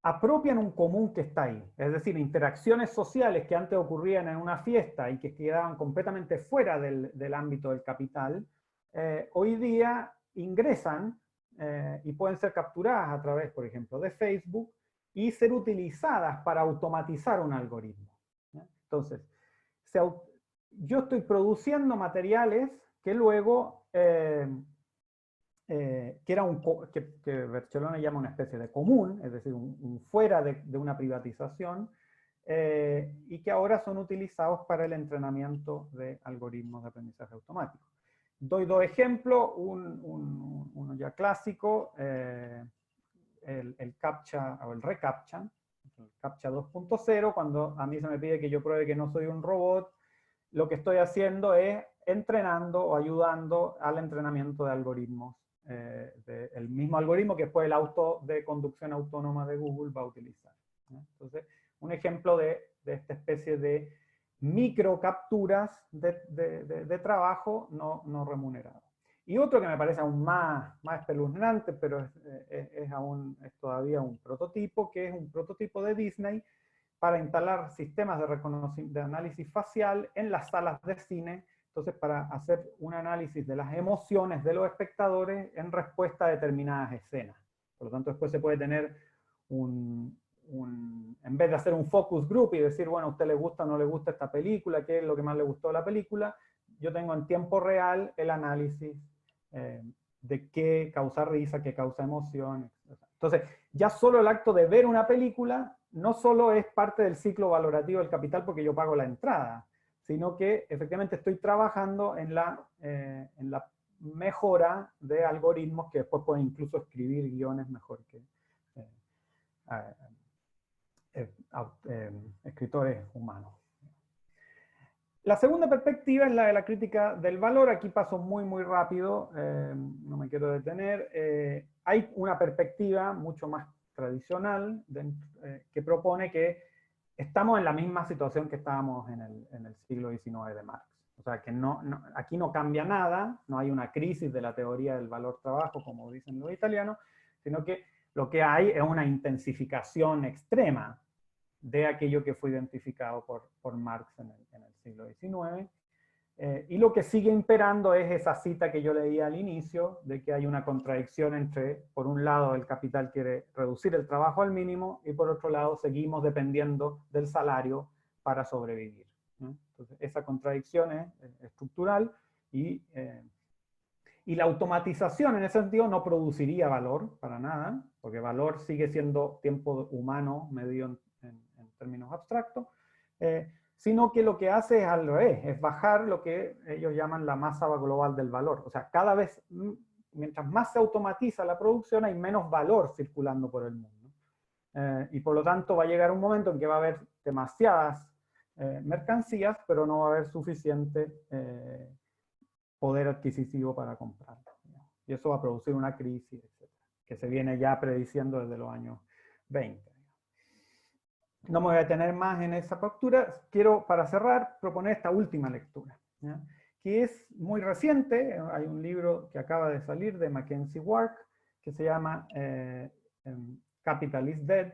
S2: apropian un común que está ahí. Es decir, interacciones sociales que antes ocurrían en una fiesta y que quedaban completamente fuera del ámbito del capital, hoy día ingresan y pueden ser capturadas a través, por ejemplo, de Facebook y ser utilizadas para automatizar un algoritmo, ¿ya? Entonces, yo estoy produciendo materiales que luego que Bercellone llama una especie de común, es decir, un fuera de una privatización, y que ahora son utilizados para el entrenamiento de algoritmos de aprendizaje automático. Doy dos ejemplos, uno ya clásico, el CAPTCHA o el ReCAPTCHA, el CAPTCHA 2.0, cuando a mí se me pide que yo pruebe que no soy un robot, lo que estoy haciendo es entrenando o ayudando al entrenamiento de algoritmos, el mismo algoritmo que después el auto de conducción autónoma de Google va a utilizar, ¿no? Entonces, un ejemplo de esta especie de micro capturas de trabajo no remunerado. Y otro que me parece aún más espeluznante, pero es todavía un prototipo, que es un prototipo de Disney para instalar sistemas de análisis facial en las salas de cine, entonces para hacer un análisis de las emociones de los espectadores en respuesta a determinadas escenas. Por lo tanto, después se puede tener en vez de hacer un focus group y decir, bueno, a usted le gusta o no le gusta esta película, qué es lo que más le gustó de la película, yo tengo en tiempo real el análisis de qué causa risa, qué causa emoción. Entonces, ya solo el acto de ver una película no solo es parte del ciclo valorativo del capital porque yo pago la entrada, sino que efectivamente estoy trabajando en la mejora de algoritmos que después pueden incluso escribir guiones mejor que escritores humanos. La segunda perspectiva es la de la crítica del valor. Aquí paso muy rápido, no me quiero detener. Hay una perspectiva mucho más tradicional que propone que estamos en la misma situación que estábamos en el siglo XIX de Marx. O sea, que aquí no cambia nada, no hay una crisis de la teoría del valor-trabajo, como dicen los italianos, sino que lo que hay es una intensificación extrema de aquello que fue identificado por Marx en el siglo XIX. Y lo que sigue imperando es esa cita que yo leía al inicio, de que hay una contradicción entre, por un lado, el capital quiere reducir el trabajo al mínimo, y por otro lado, seguimos dependiendo del salario para sobrevivir, ¿no? Entonces, esa contradicción es estructural, y la automatización en ese sentido no produciría valor para nada, porque valor sigue siendo tiempo humano medido en términos abstractos, sino que lo que hace es al revés, es bajar lo que ellos llaman la masa global del valor. O sea, cada vez, mientras más se automatiza la producción, hay menos valor circulando por el mundo. Y por lo tanto va a llegar un momento en que va a haber demasiadas mercancías, pero no va a haber suficiente poder adquisitivo para comprarlas. Y eso va a producir una crisis, etcétera, que se viene ya prediciendo desde los años 20. No me voy a detener más en esa postura. Quiero, para cerrar, proponer esta última lectura, ¿ya? Que es muy reciente. Hay un libro que acaba de salir de Mackenzie Ward, que se llama Capital is Dead,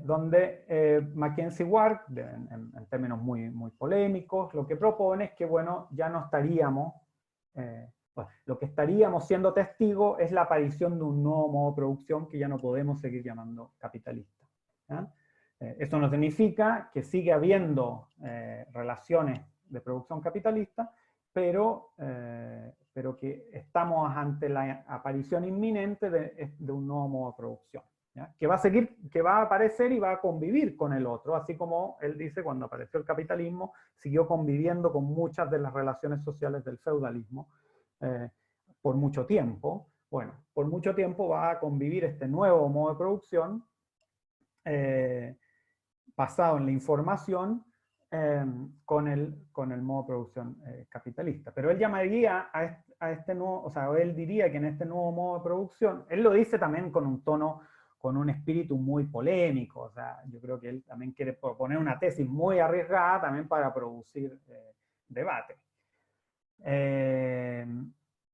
S2: donde Mackenzie Ward, en términos muy, muy polémicos, lo que propone es que, bueno, ya no estaríamos, bueno, lo que estaríamos siendo testigos es la aparición de un nuevo modo de producción que ya no podemos seguir llamando capitalista, ¿ya? Eso no significa que sigue habiendo relaciones de producción capitalista, pero que estamos ante la aparición inminente de un nuevo modo de producción, ¿ya? Que va a seguir, que va a aparecer y va a convivir con el otro, así como él dice, cuando apareció el capitalismo, siguió conviviendo con muchas de las relaciones sociales del feudalismo por mucho tiempo. Bueno, por mucho tiempo va a convivir este nuevo modo de producción basado en la información con el modo de producción capitalista. Pero él llamaría a este nuevo, o sea, él diría que en este nuevo modo de producción, él lo dice también con un tono, con un espíritu muy polémico, o sea, yo creo que él también quiere proponer una tesis muy arriesgada también para producir debate.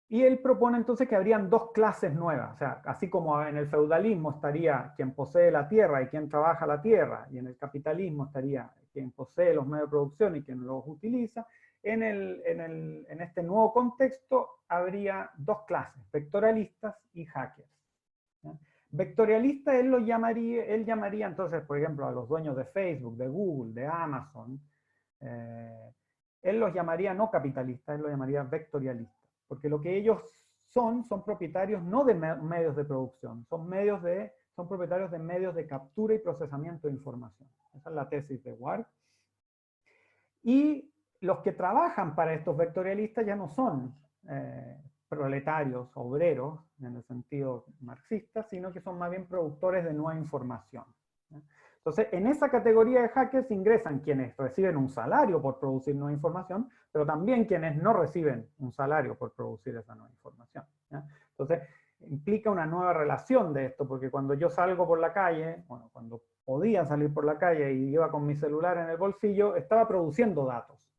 S2: Y él propone entonces que habrían dos clases nuevas, o sea, así como en el feudalismo estaría quien posee la tierra y quien trabaja la tierra, y en el capitalismo estaría quien posee los medios de producción y quien los utiliza, en este nuevo contexto habría dos clases, vectorialistas y hackers, ¿ya? Vectorialista él llamaría entonces, por ejemplo, a los dueños de Facebook, de Google, de Amazon, él los llamaría no capitalistas, él los llamaría vectorialistas, porque lo que ellos son propietarios no de medios de producción, son propietarios de medios de captura y procesamiento de información. Esa es la tesis de Ward. Y los que trabajan para estos vectorialistas ya no son proletarios, obreros, en el sentido marxista, sino que son más bien productores de nueva información. Entonces, en esa categoría de hackers ingresan quienes reciben un salario por producir nueva información, pero también quienes no reciben un salario por producir esa nueva información, ¿ya? Entonces, implica una nueva relación de esto, porque cuando yo salgo por la calle, bueno, cuando podía salir por la calle y iba con mi celular en el bolsillo, estaba produciendo datos,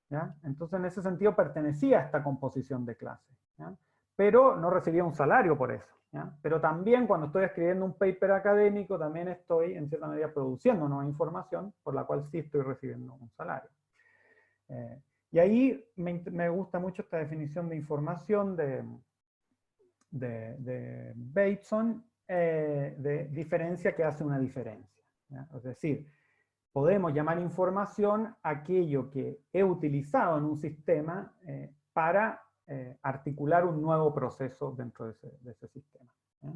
S2: ¿ya? Entonces, en ese sentido, pertenecía a esta composición de clase, ¿ya? Pero no recibía un salario por eso, ¿ya? Pero también cuando estoy escribiendo un paper académico, también estoy, en cierta medida, produciendo nueva información, por la cual sí estoy recibiendo un salario. Y ahí me gusta mucho esta definición de información de Bateson, de diferencia que hace una diferencia, ¿ya? Es decir, podemos llamar información aquello que he utilizado en un sistema para articular un nuevo proceso dentro de ese sistema, ¿ya?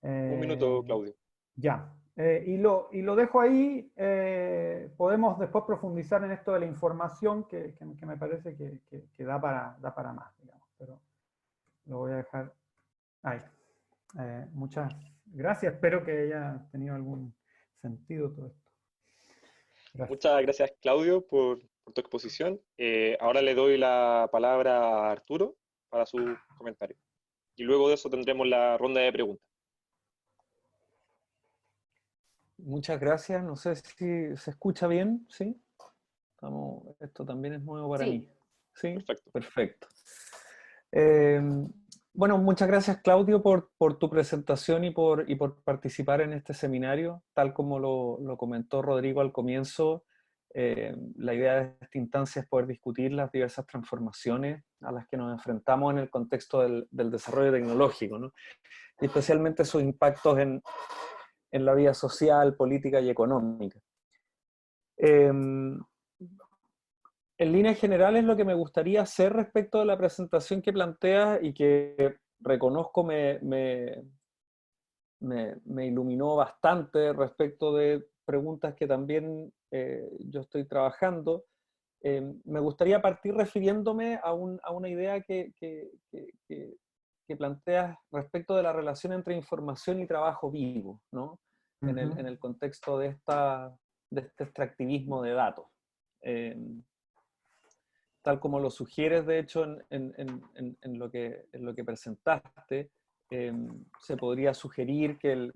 S1: Un minuto, Claudio.
S2: Ya. Y lo dejo ahí. Podemos después profundizar en esto de la información que me parece que da para más, digamos. Pero lo voy a dejar ahí. Muchas gracias. Espero que haya tenido algún sentido todo esto. Gracias.
S1: Muchas gracias, Claudio, por tu exposición. Ahora le doy la palabra a Arturo para su comentario. Y luego de eso tendremos la ronda de preguntas.
S3: Muchas gracias. No sé si se escucha bien, ¿sí? Esto también es nuevo para mí. ¿Sí?
S1: Perfecto.
S3: Perfecto. Bueno, muchas gracias, Claudio, por tu presentación y por participar en este seminario. Tal como lo comentó Rodrigo al comienzo, la idea de esta instancia es poder discutir las diversas transformaciones a las que nos enfrentamos en el contexto del desarrollo tecnológico, ¿no? Y especialmente sus impactos en la vida social, política y económica. En líneas generales, lo que me gustaría hacer respecto de la presentación que planteas y que reconozco me iluminó bastante respecto de preguntas que también yo estoy trabajando, me gustaría partir refiriéndome a una idea que planteas respecto de la relación entre información y trabajo vivo, ¿no? En el contexto de este extractivismo de datos. Tal como lo sugieres, de hecho, en lo que presentaste, se podría sugerir que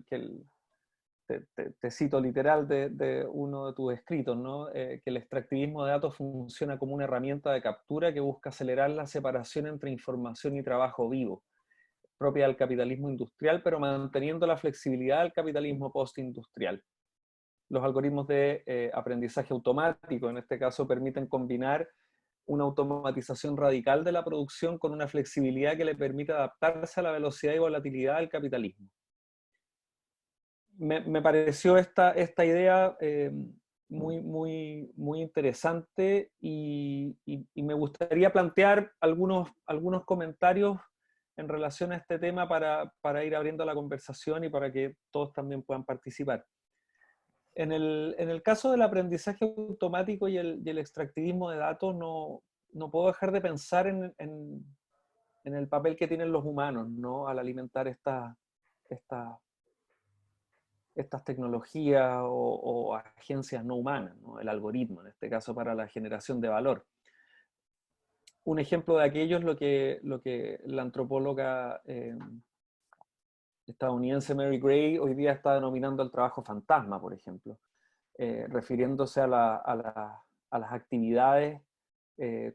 S3: te cito literal de uno de tus escritos, ¿no? Que el extractivismo de datos funciona como una herramienta de captura que busca acelerar la separación entre información y trabajo vivo, propia del capitalismo industrial, pero manteniendo la flexibilidad del capitalismo postindustrial. Los algoritmos de aprendizaje automático, en este caso, permiten combinar una automatización radical de la producción con una flexibilidad que le permite adaptarse a la velocidad y volatilidad del capitalismo. Me pareció esta idea muy interesante y me gustaría plantear algunos comentarios en relación a este tema para ir abriendo la conversación y para que todos también puedan participar. En el caso del aprendizaje automático y el extractivismo de datos, no puedo dejar de pensar en el papel que tienen los humanos, ¿no? Al alimentar estas tecnologías o agencias no humanas, ¿no? El algoritmo, en este caso para la generación de valor. Un ejemplo de aquello es lo que la antropóloga estadounidense Mary Gray hoy día está denominando el trabajo fantasma, por ejemplo, refiriéndose a las actividades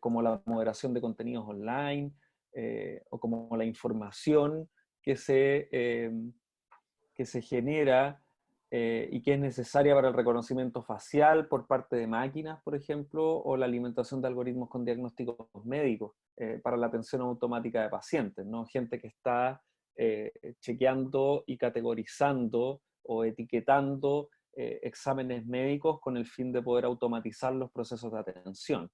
S3: como la moderación de contenidos online o como la información que se genera y que es necesaria para el reconocimiento facial por parte de máquinas, por ejemplo, o la alimentación de algoritmos con diagnósticos médicos para la atención automática de pacientes, ¿no? Gente que está chequeando y categorizando o etiquetando exámenes médicos con el fin de poder automatizar los procesos de atención.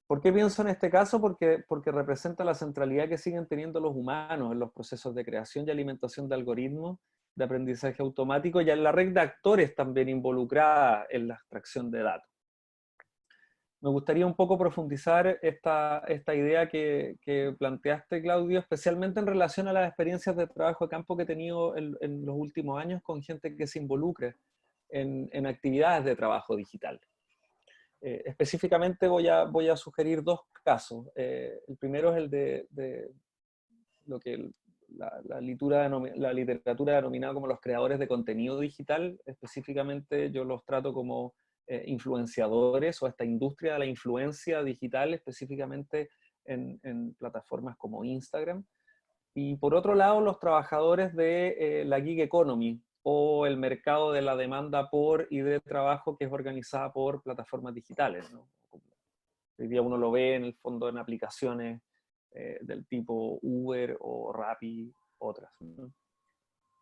S3: ¿Por qué pienso en este caso? Porque representa la centralidad que siguen teniendo los humanos en los procesos de creación y alimentación de algoritmos de aprendizaje automático y en la red de actores también involucrada en la extracción de datos. Me gustaría un poco profundizar esta idea que planteaste, Claudio, especialmente en relación a las experiencias de trabajo de campo que he tenido en los últimos años con gente que se involucre en actividades de trabajo digital. Específicamente voy a sugerir dos casos. El primero es el de lo que la literatura denominada como los creadores de contenido digital. Específicamente yo los trato como influenciadores o esta industria de la influencia digital, específicamente en plataformas como Instagram. Y por otro lado, los trabajadores de la gig economy o el mercado de la demanda por y de trabajo que es organizada por plataformas digitales, ¿no? Hoy día uno lo ve en el fondo en aplicaciones del tipo Uber o Rappi, otras, ¿no?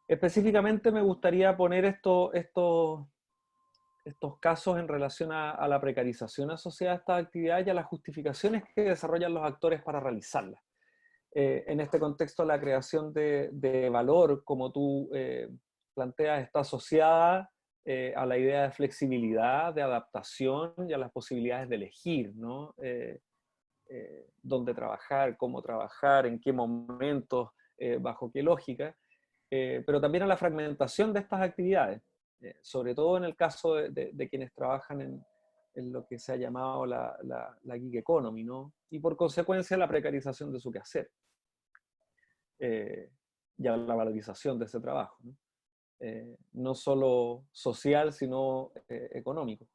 S3: Específicamente me gustaría poner estos casos en relación a la precarización asociada a estas actividades y a las justificaciones que desarrollan los actores para realizarlas. En este contexto, la creación de valor, como tú planteas, está asociada a la idea de flexibilidad, de adaptación y a las posibilidades de elegir, ¿no? Dónde trabajar, cómo trabajar, en qué momentos, bajo qué lógica, pero también a la fragmentación de estas actividades, sobre todo en el caso de quienes trabajan en lo que se ha llamado la gig economy, ¿no? Y por consecuencia la precarización de su quehacer y a la valorización de ese trabajo, ¿no? No solo social, sino económico.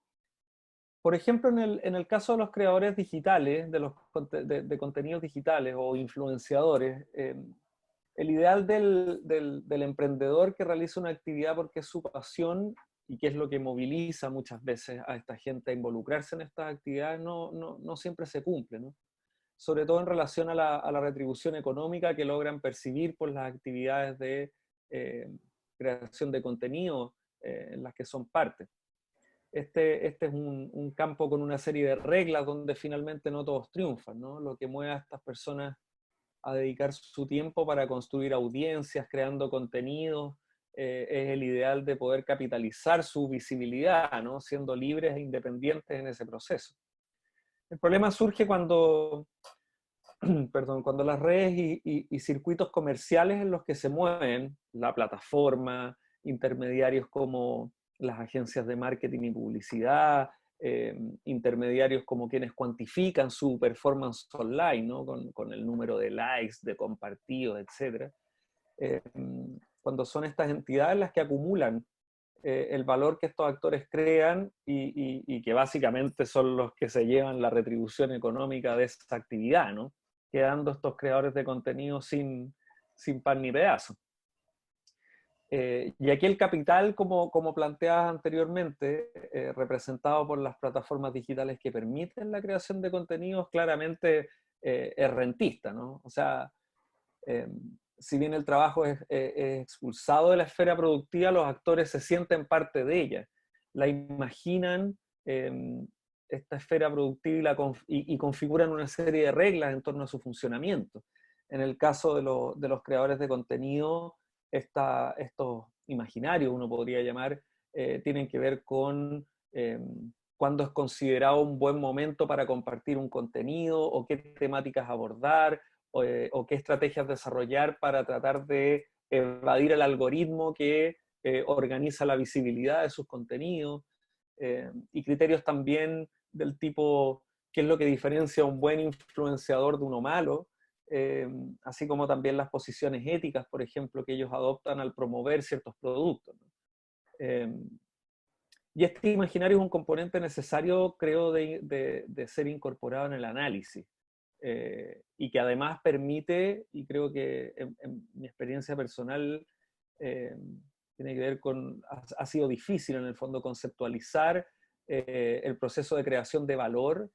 S3: Por ejemplo, en el caso de los creadores digitales, de contenidos digitales o influenciadores, el ideal del emprendedor que realiza una actividad porque es su pasión y que es lo que moviliza muchas veces a esta gente a involucrarse en estas actividades no siempre se cumple, ¿no? Sobre todo en relación a la retribución económica que logran percibir por las actividades de creación de contenido en las que son parte. Este es un campo con una serie de reglas donde finalmente no todos triunfan, ¿no? Lo que mueve a estas personas a dedicar su tiempo para construir audiencias, creando contenidos, es el ideal de poder capitalizar su visibilidad, ¿no? Siendo libres e independientes en ese proceso. El problema surge cuando las redes y circuitos comerciales en los que se mueven, la plataforma, intermediarios como las agencias de marketing y publicidad, intermediarios como quienes cuantifican su performance online, ¿no? Con el número de likes, de compartidos, etc. Cuando son estas entidades las que acumulan el valor que estos actores crean y que básicamente son los que se llevan la retribución económica de esa actividad, ¿no? Quedando estos creadores de contenido sin pan ni pedazo. Y aquí el capital, como planteabas anteriormente, representado por las plataformas digitales que permiten la creación de contenidos, claramente es rentista, ¿no? O sea, si bien el trabajo es expulsado de la esfera productiva, los actores se sienten parte de ella, la imaginan esta esfera productiva y configuran una serie de reglas en torno a su funcionamiento. En el caso de los creadores de contenido, estos imaginarios, uno podría llamar, tienen que ver con cuándo es considerado un buen momento para compartir un contenido, o qué temáticas abordar, o qué estrategias desarrollar para tratar de evadir el algoritmo que organiza la visibilidad de sus contenidos, y criterios también del tipo qué es lo que diferencia a un buen influenciador de uno malo, así como también las posiciones éticas, por ejemplo, que ellos adoptan al promover ciertos productos, ¿no? Y este imaginario es un componente necesario, creo, de ser incorporado en el análisis, y que además permite, y creo que en mi experiencia personal tiene que ver con, ha sido difícil en el fondo conceptualizar el proceso de creación de valor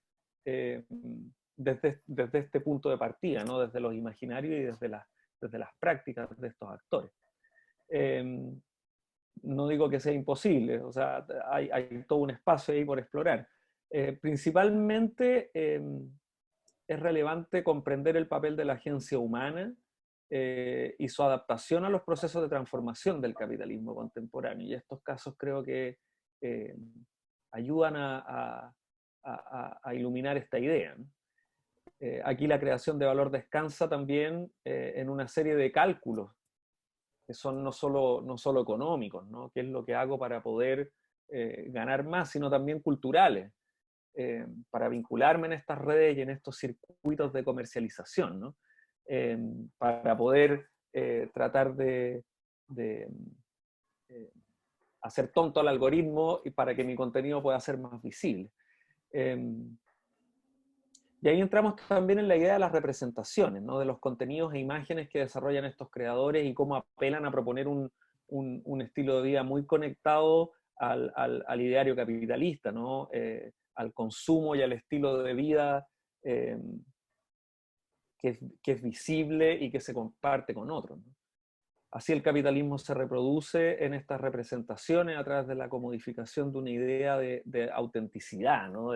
S3: desde este punto de partida, ¿no? Desde los imaginarios y desde las prácticas de estos actores. No digo que sea imposible, o sea, hay todo un espacio ahí por explorar. Principalmente es relevante comprender el papel de la agencia humana y su adaptación a los procesos de transformación del capitalismo contemporáneo. Y estos casos creo que ayudan a iluminar esta idea, ¿no? Aquí la creación de valor descansa también en una serie de cálculos que son no solo económicos, ¿no? ¿Qué es lo que hago para poder ganar más, sino también culturales, para vincularme en estas redes y en estos circuitos de comercialización, ¿no? Para poder tratar de hacer tonto al algoritmo y para que mi contenido pueda ser más visible. Y ahí entramos también en la idea de las representaciones, ¿no? De los contenidos e imágenes que desarrollan estos creadores y cómo apelan a proponer un estilo de vida muy conectado al ideario capitalista, ¿no? Al consumo y al estilo de vida que es visible y que se comparte con otros, ¿no? Así el capitalismo se reproduce en estas representaciones a través de la comodificación de una idea de autenticidad, ¿no?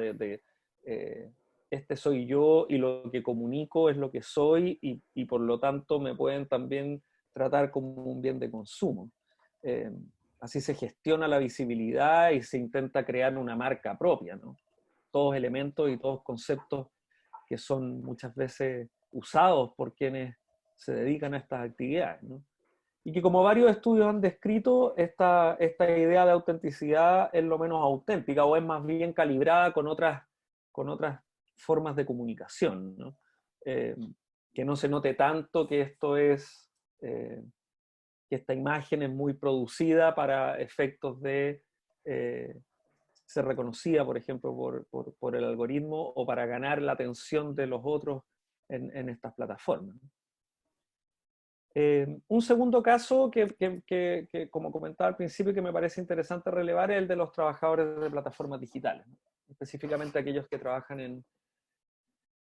S3: Este soy yo y lo que comunico es lo que soy y por lo tanto me pueden también tratar como un bien de consumo. Así se gestiona la visibilidad y se intenta crear una marca propia, ¿no? Todos elementos y todos conceptos que son muchas veces usados por quienes se dedican a estas actividades, ¿no? Y que como varios estudios han descrito, esta idea de autenticidad es lo menos auténtica o es más bien calibrada con otras formas de comunicación, ¿no? Que no se note tanto que que esta imagen es muy producida para efectos de ser reconocida, por ejemplo, por el algoritmo o para ganar la atención de los otros en estas plataformas. Un segundo caso que, como comentaba al principio, que me parece interesante relevar es el de los trabajadores de plataformas digitales, ¿no? Específicamente aquellos que trabajan en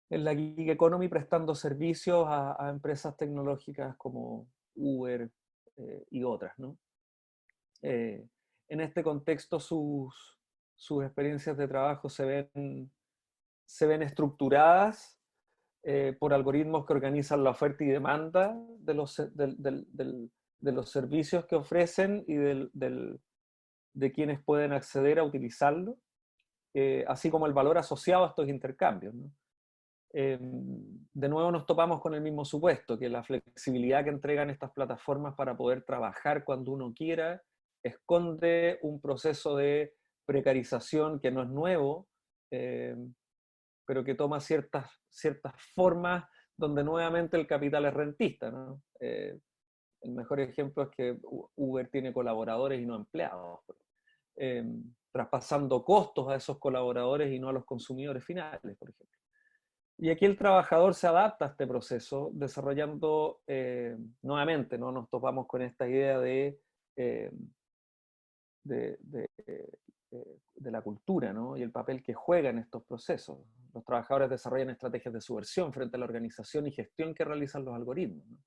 S3: la gig economy prestando servicios a empresas tecnológicas como Uber y otras, ¿no? En este contexto sus experiencias de trabajo se ven estructuradas por algoritmos que organizan la oferta y demanda de los servicios que ofrecen y de quienes pueden acceder a utilizarlo, así como el valor asociado a estos intercambios, ¿no? De nuevo nos topamos con el mismo supuesto, que la flexibilidad que entregan estas plataformas para poder trabajar cuando uno quiera esconde un proceso de precarización que no es nuevo, pero que toma ciertas formas donde nuevamente el capital es rentista, ¿no? El mejor ejemplo es que Uber tiene colaboradores y no empleados, traspasando costos a esos colaboradores y no a los consumidores finales, por ejemplo. Y aquí el trabajador se adapta a este proceso desarrollando, nuevamente, ¿no? Nos topamos con esta idea eh, de, de, de la cultura, ¿no? Y el papel que juega en estos procesos. Los trabajadores desarrollan estrategias de subversión frente a la organización y gestión que realizan los algoritmos, ¿no?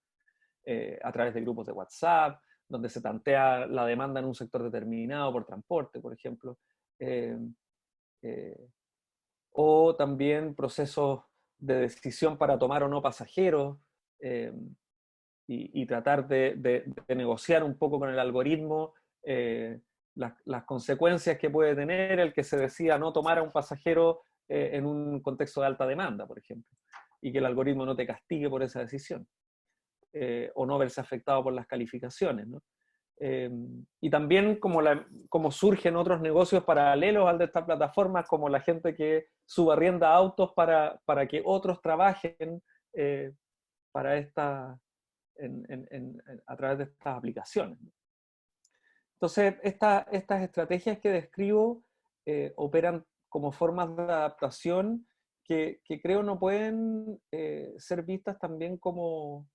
S3: A través de grupos de WhatsApp, donde se tantea la demanda en un sector determinado por transporte, por ejemplo, eh, eh, o también procesos de decisión para tomar o no pasajeros, eh, y tratar de negociar un poco con el algoritmo las consecuencias que puede tener el que se decida no tomar a un pasajero en un contexto de alta demanda, por ejemplo, y que el algoritmo no te castigue por esa decisión, o no verse afectado por las calificaciones, ¿no? Y también como surgen otros negocios paralelos al de estas plataformas, como la gente que subarrienda autos para que otros trabajen para a través de estas aplicaciones. Entonces, estas estrategias que describo operan como formas de adaptación que creo no pueden ser vistas también como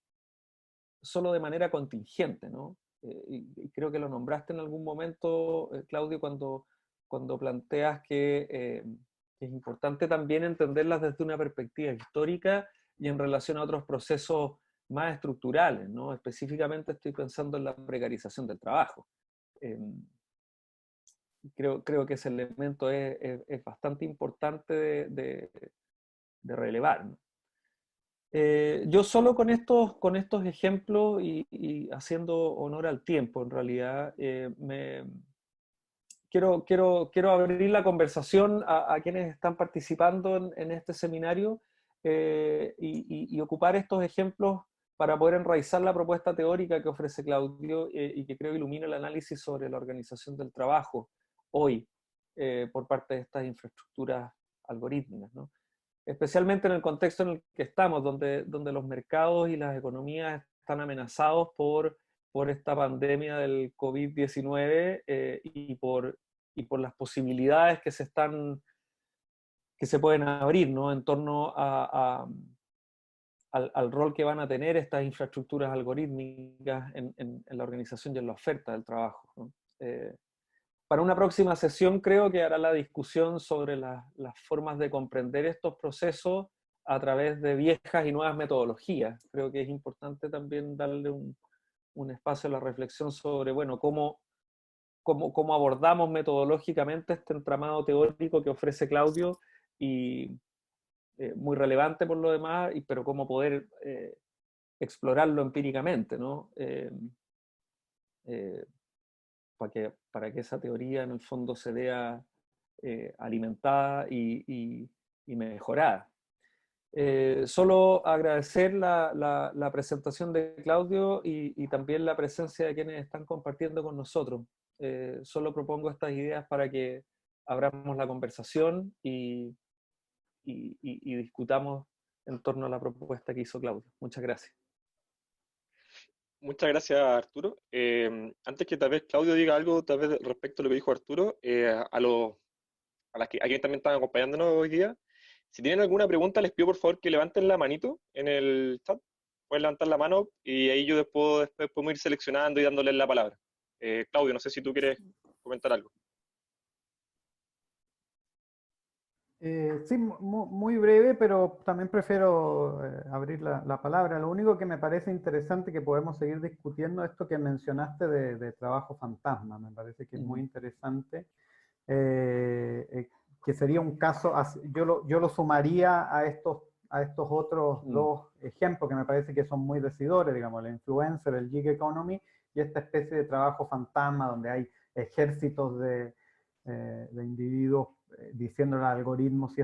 S3: solo de manera contingente, ¿no? Y creo que lo nombraste en algún momento, Claudio, cuando planteas que es importante también entenderlas desde una perspectiva histórica y en relación a otros procesos más estructurales, ¿no? Específicamente estoy pensando en la precarización del trabajo. Creo que ese elemento es bastante importante de relevar, ¿no? Yo solo con estos ejemplos y haciendo honor al tiempo, en realidad, quiero abrir la conversación a quienes están participando en este seminario, y ocupar estos ejemplos para poder enraizar la propuesta teórica que ofrece Claudio, y que creo ilumina el análisis sobre la organización del trabajo hoy, por parte de estas infraestructuras algorítmicas, ¿no? Especialmente en el contexto en el que estamos, donde los mercados y las economías están amenazados por esta pandemia del COVID-19, y por las posibilidades que se pueden abrir, ¿no? En torno al rol que van a tener estas infraestructuras algorítmicas en la organización y en la oferta del trabajo, ¿no? Para una próxima sesión creo que hará la discusión sobre las formas de comprender estos procesos a través de viejas y nuevas metodologías. Creo que es importante también darle un espacio a la reflexión sobre, bueno, cómo abordamos metodológicamente este entramado teórico que ofrece Claudio, y muy relevante por lo demás, pero cómo poder explorarlo empíricamente, ¿no? Para que esa teoría en el fondo se vea alimentada y mejorada. Solo agradecer la presentación de Claudio y también la presencia de quienes están compartiendo con nosotros. Solo propongo estas ideas para que abramos la conversación y discutamos en torno a la propuesta que hizo Claudio. Muchas gracias.
S1: Muchas gracias, Arturo. Antes que tal vez Claudio diga algo tal vez respecto a lo que dijo Arturo, a quienes también están acompañándonos hoy día, si tienen alguna pregunta, les pido por favor que levanten la manito en el chat. Pueden levantar la mano y ahí yo después podemos ir seleccionando y dándoles la palabra. Claudio, no sé si tú quieres comentar algo.
S2: Sí, muy breve, pero también prefiero abrir la palabra. Lo único que me parece interesante que podemos seguir discutiendo esto que mencionaste de trabajo fantasma. Me parece que es muy interesante, que sería un caso, yo lo sumaría a estos otros dos ejemplos que me parece que son muy decidores, digamos, el influencer, el gig economy y esta especie de trabajo fantasma donde hay ejércitos de individuos diciéndole al algoritmo si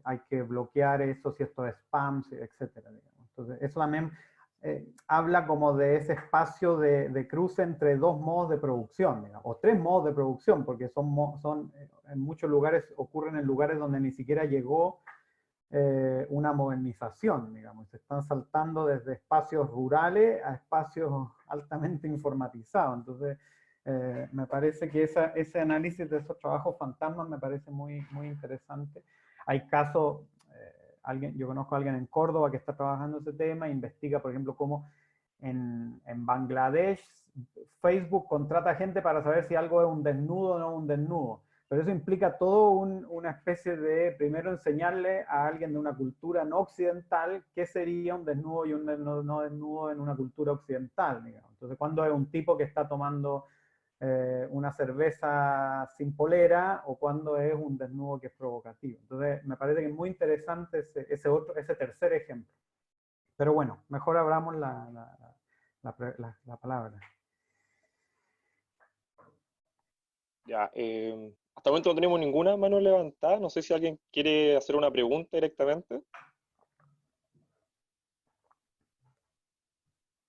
S2: hay que bloquear eso, si esto es spam, etcétera. Digamos. Entonces, eso también habla como de ese espacio de cruce entre dos modos de producción, digamos, o tres modos de producción, porque son en muchos lugares, ocurren en lugares donde ni siquiera llegó una modernización, digamos, se están saltando desde espacios rurales a espacios altamente informatizados. Entonces, me parece que ese análisis de esos trabajos fantasmas me parece muy, muy interesante. Hay casos, yo conozco a alguien en Córdoba que está trabajando ese tema, investiga, por ejemplo, cómo en Bangladesh Facebook contrata gente para saber si algo es un desnudo o no un desnudo. Pero eso implica todo una especie de, primero enseñarle a alguien de una cultura no occidental qué sería un desnudo y un no desnudo en una cultura occidental, digamos. Entonces, cuando es un tipo que está tomando una cerveza sin polera o cuando es un desnudo que es provocativo. Entonces, me parece que es muy interesante ese tercer ejemplo. Pero bueno, mejor abramos la palabra.
S1: Ya, hasta el momento no tenemos ninguna mano levantada. No sé si alguien quiere hacer una pregunta directamente.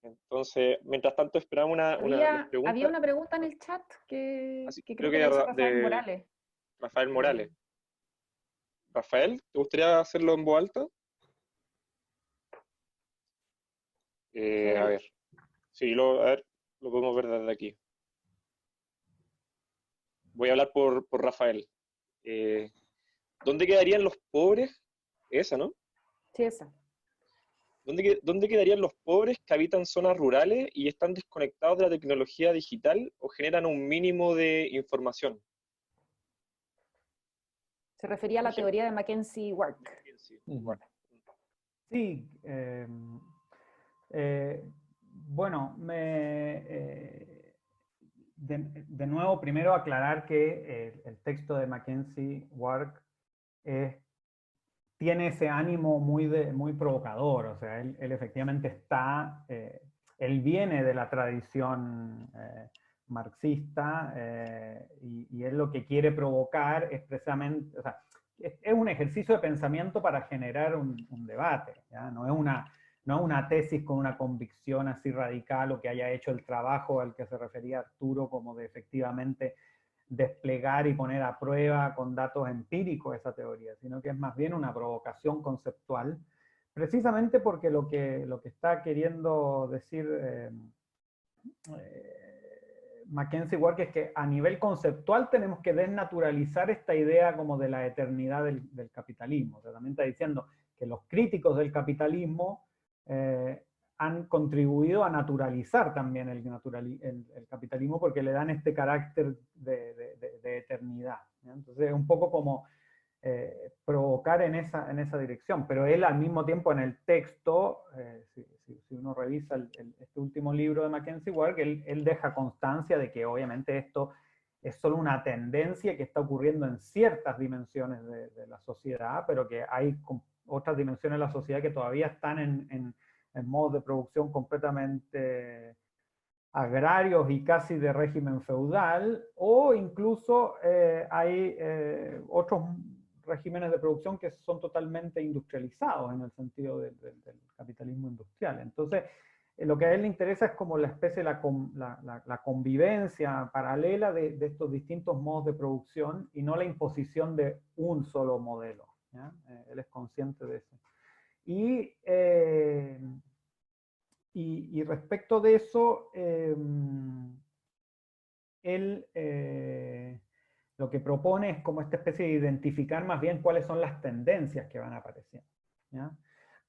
S1: Entonces, mientras tanto esperamos las
S4: Había
S1: preguntas.
S4: una pregunta en el chat que
S1: Así,
S4: creo que la hizo Rafael Morales.
S1: Rafael Morales. Rafael, ¿te gustaría hacerlo en voz alta? A ver. Sí, a ver, lo podemos ver desde aquí. Voy a hablar por Rafael. ¿Dónde quedarían los pobres? Esa, ¿no?
S4: Sí, esa.
S1: ¿Dónde quedarían los pobres que habitan zonas rurales y están desconectados de la tecnología digital o generan un mínimo de información?
S4: Se refería a la teoría de Mackenzie-Ward.
S2: Sí, bueno, de nuevo, primero aclarar que el texto de Mackenzie-Ward tiene ese ánimo muy provocador, o sea, él efectivamente él viene de la tradición marxista y él lo que quiere provocar es precisamente, o sea, es un ejercicio de pensamiento para generar un debate, ¿ya? No es una tesis con una convicción así radical o que haya hecho el trabajo al que se refería Arturo, como de efectivamente desplegar y poner a prueba con datos empíricos esa teoría, sino que es más bien una provocación conceptual, precisamente porque lo que está queriendo decir Mackenzie-Ward es que a nivel conceptual tenemos que desnaturalizar esta idea como de la eternidad del capitalismo. O sea, también está diciendo que los críticos del capitalismo han contribuido a naturalizar también el capitalismo porque le dan este carácter de eternidad, ¿no? Entonces es un poco como provocar en esa dirección, pero él al mismo tiempo en el texto, si uno revisa este último libro de Mackenzie-Ward, él deja constancia de que obviamente esto es solo una tendencia que está ocurriendo en ciertas dimensiones de la sociedad, pero que hay otras dimensiones de la sociedad que todavía están en modos de producción completamente agrarios y casi de régimen feudal, o incluso hay otros regímenes de producción que son totalmente industrializados en el sentido del capitalismo industrial. Entonces, lo que a él le interesa es como la especie de la convivencia paralela de estos distintos modos de producción y no la imposición de un solo modelo, ¿ya? Él es consciente de eso. Y respecto de eso, él lo que propone es como esta especie de identificar más bien cuáles son las tendencias que van apareciendo, ¿ya?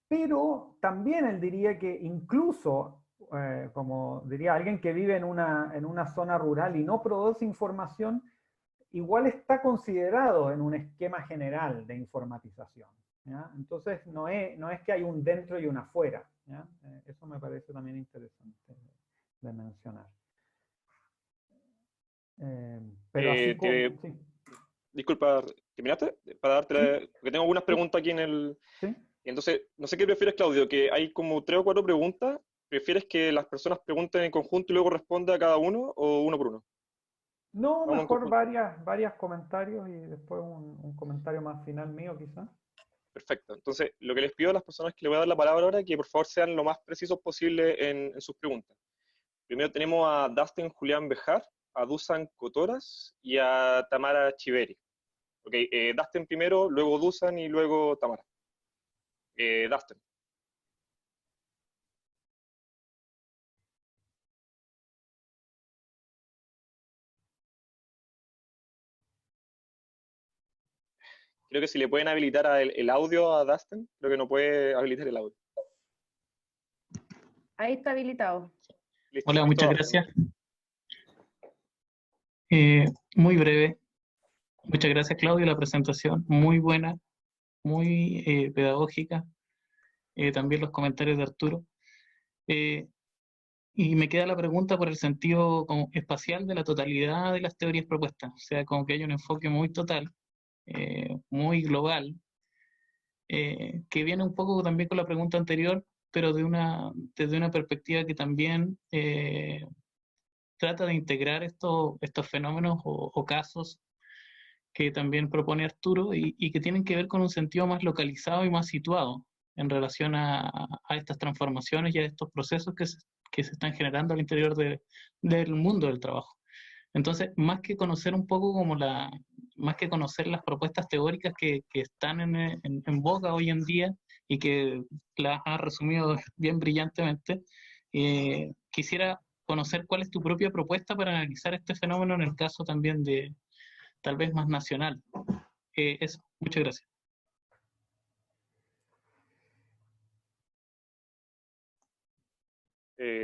S2: Pero también él diría que incluso, como diría alguien que vive en una zona rural y no produce información, igual está considerado en un esquema general de informatización, ¿ya? Entonces no es que hay un dentro y un afuera, ¿ya? Eso me parece también interesante de mencionar. Pero así como... Sí.
S1: Disculpa, ¿terminaste? Para darte porque tengo algunas preguntas aquí en el...
S2: ¿Sí?
S1: Entonces, no sé qué prefieres, Claudio, que hay como 3 o 4 preguntas. ¿Prefieres que las personas pregunten en conjunto y luego responda a cada uno o uno por uno?
S2: No,
S1: Vamos
S2: mejor varios comentarios y después un comentario más final mío, quizás.
S1: Perfecto. Entonces, lo que les pido a las personas que le voy a dar la palabra ahora es que por favor sean lo más precisos posible en sus preguntas. Primero tenemos a Dustin Julián Bejar, a Dusan Cotoras y a Tamara Chiveri. Ok, Dustin primero, luego Dusan y luego Tamara. Dustin. Creo que si le pueden habilitar el audio a Dustin, creo que no puede habilitar el audio.
S4: Ahí está habilitado.
S1: Listo,
S5: Hola,
S1: listo,
S5: muchas
S1: Dustin.
S5: gracias. Muy breve. Muchas gracias, Claudio, la presentación. Muy buena, muy pedagógica. También los comentarios de Arturo. Eh, y me queda la pregunta por el sentido como espacial de la totalidad de las teorías propuestas. O sea, como que hay un enfoque muy total, muy global, que viene un poco también con la pregunta anterior, pero desde una perspectiva que también trata de integrar estos fenómenos o casos que también propone Arturo y que tienen que ver con un sentido más localizado y más situado en relación a estas transformaciones y a estos procesos que se están generando al interior del mundo del trabajo. Entonces, más que conocer un poco más que conocer las propuestas teóricas que están en boga hoy en día y que las has resumido bien brillantemente, quisiera conocer cuál es tu propia propuesta para analizar este fenómeno en el caso también de tal vez más nacional. Eso, muchas gracias.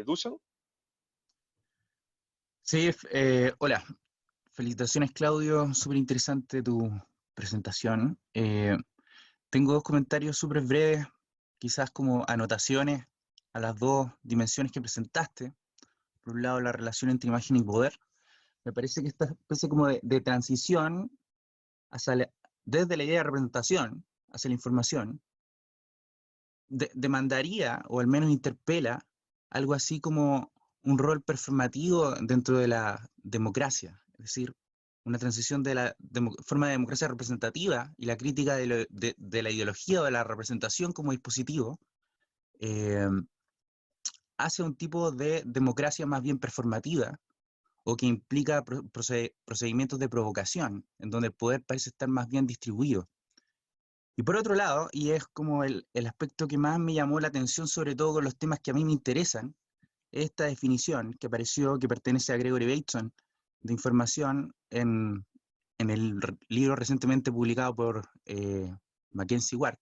S1: Dusan.
S6: Sí, hola. Felicitaciones, Claudio. Súper interesante tu presentación. Tengo dos comentarios súper breves, quizás como anotaciones a las dos dimensiones que presentaste. Por un lado, la relación entre imagen y poder. Me parece que esta especie como de transición desde la idea de representación hacia la información demandaría, o al menos interpela, algo así como un rol performativo dentro de la democracia, es decir, una transición de la forma de democracia representativa y la crítica de la ideología o de la representación como dispositivo eh, hacia un tipo de democracia más bien performativa o que implica procedimientos de provocación, en donde el poder parece estar más bien distribuido. Y por otro lado, y es como el aspecto que más me llamó la atención, sobre todo con los temas que a mí me interesan, esta definición que apareció, que pertenece a Gregory Bateson, de información en el libro recientemente publicado por Mackenzie Ward,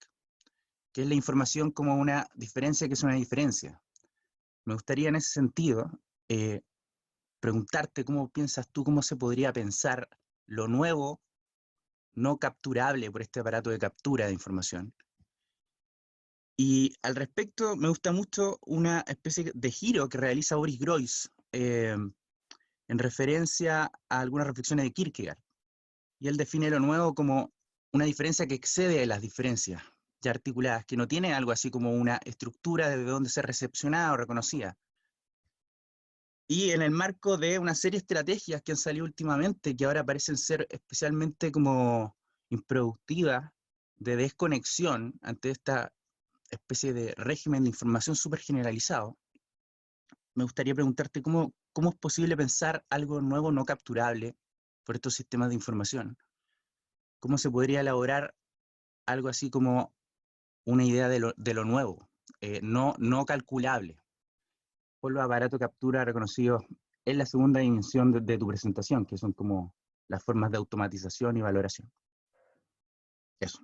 S6: que es la información como una diferencia que es una diferencia. Me gustaría en ese sentido preguntarte cómo piensas tú, cómo se podría pensar lo nuevo, no capturable por este aparato de captura de información. Y al respecto, me gusta mucho una especie de giro que realiza Boris Groys en referencia a algunas reflexiones de Kierkegaard. Y él define lo nuevo como una diferencia que excede a las diferencias ya articuladas, que no tiene algo así como una estructura desde donde ser recepcionada o reconocida. Y en el marco de una serie de estrategias que han salido últimamente, que ahora parecen ser especialmente como improductivas, de desconexión ante esta especie de régimen de información súper generalizado, me gustaría preguntarte cómo es posible pensar algo nuevo no capturable por estos sistemas de información. ¿Cómo se podría elaborar algo así como una idea de lo nuevo, no calculable? Por los aparatos de captura reconocidos en la segunda dimensión de tu presentación, que son como las formas de automatización y valoración. Eso.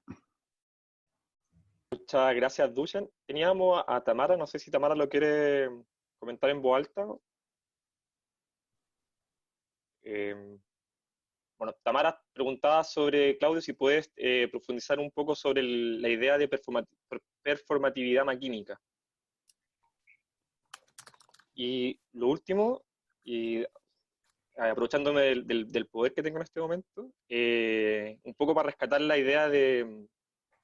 S1: Muchas gracias, Dusan. Teníamos a Tamara, no sé si Tamara lo quiere comentar en voz alta. Bueno, Tamara preguntaba sobre, Claudio, si puedes profundizar un poco sobre la idea de performatividad maquínica. Y lo último, y aprovechándome del poder que tengo en este momento, un poco para rescatar la idea que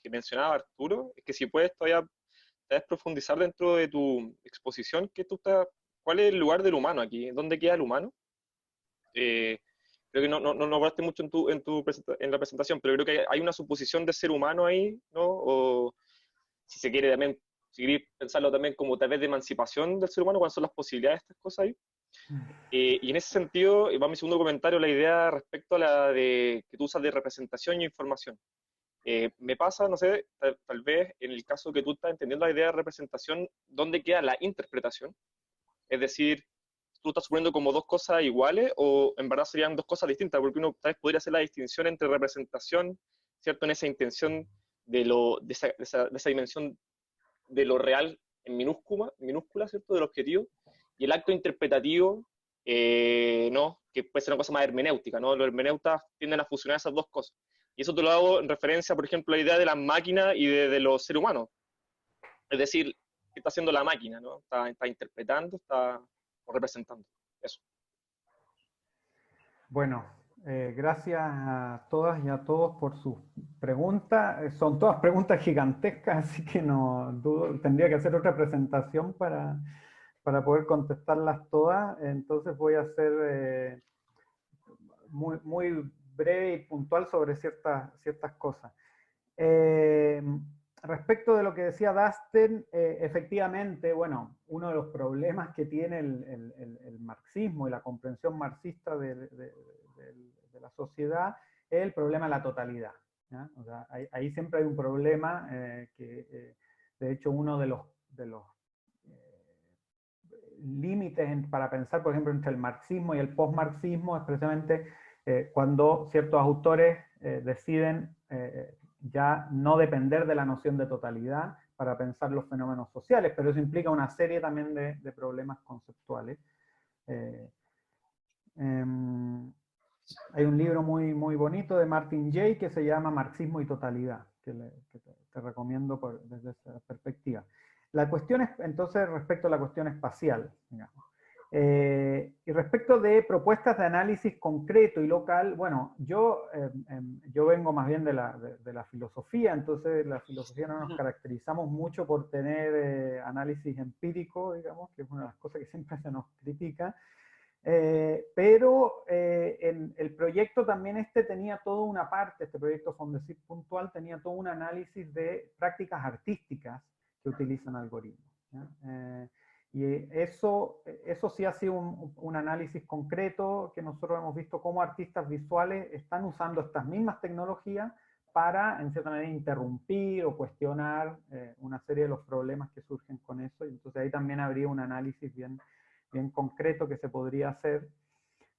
S1: mencionaba Arturo, es que si puedes todavía profundizar dentro de tu exposición, ¿cuál es el lugar del humano aquí? ¿Dónde queda el humano? creo que no hablaste mucho en la presentación, pero creo que hay una suposición de ser humano ahí, ¿no? O si se quiere también, si queréis pensarlo también como tal vez de emancipación del ser humano, cuáles son las posibilidades de estas cosas ahí. Y en ese sentido, va mi segundo comentario, la idea respecto a la de que tú usas de representación y información. Me pasa, no sé, tal vez en el caso que tú estás entendiendo la idea de representación, ¿dónde queda la interpretación? Es decir, ¿tú estás suponiendo como dos cosas iguales o en verdad serían dos cosas distintas? Porque uno tal vez podría hacer la distinción entre representación, ¿cierto? En esa intención de esa dimensión de lo real en minúscula, ¿cierto? Del objetivo, y el acto interpretativo, ¿no? Que puede ser una cosa más hermenéutica, ¿no? Los hermeneutas tienden a fusionar esas dos cosas. Y eso te lo hago en referencia, por ejemplo, a la idea de las máquinas y de los seres humanos. Es decir, ¿qué está haciendo la máquina, ¿no? Está interpretando, está representando. Eso.
S2: Bueno, gracias a todas y a todos por sus preguntas. Son todas preguntas gigantescas, así que no dudo, tendría que hacer otra presentación para poder contestarlas todas. Entonces voy a ser muy breve y puntual sobre ciertas cosas. Respecto de lo que decía Dustin, efectivamente, bueno, uno de los problemas que tiene el marxismo y la comprensión marxista de la sociedad es el problema de la totalidad, ¿ya? O sea, ahí siempre hay un problema que, de hecho, uno de los límites para pensar, por ejemplo, entre el marxismo y el postmarxismo es precisamente cuando ciertos autores deciden ya no depender de la noción de totalidad para pensar los fenómenos sociales, pero eso implica una serie también de problemas conceptuales. Hay un libro muy bonito de Martin Jay que se llama Marxismo y Totalidad, que te recomiendo desde esa perspectiva. La cuestión es, entonces, respecto a la cuestión espacial, digamos. Y respecto de propuestas de análisis concreto y local, bueno, yo vengo más bien de la filosofía, entonces la filosofía no nos caracterizamos mucho por tener análisis empírico, digamos, que es una de las cosas que siempre se nos critica, pero el proyecto también tenía toda una parte, este proyecto Fondesit puntual tenía todo un análisis de prácticas artísticas que utilizan algoritmos, ¿ya? Y eso sí ha sido un análisis concreto que nosotros hemos visto cómo artistas visuales están usando estas mismas tecnologías para, en cierta manera, interrumpir o cuestionar una serie de los problemas que surgen con eso. Y entonces ahí también habría un análisis bien concreto que se podría hacer.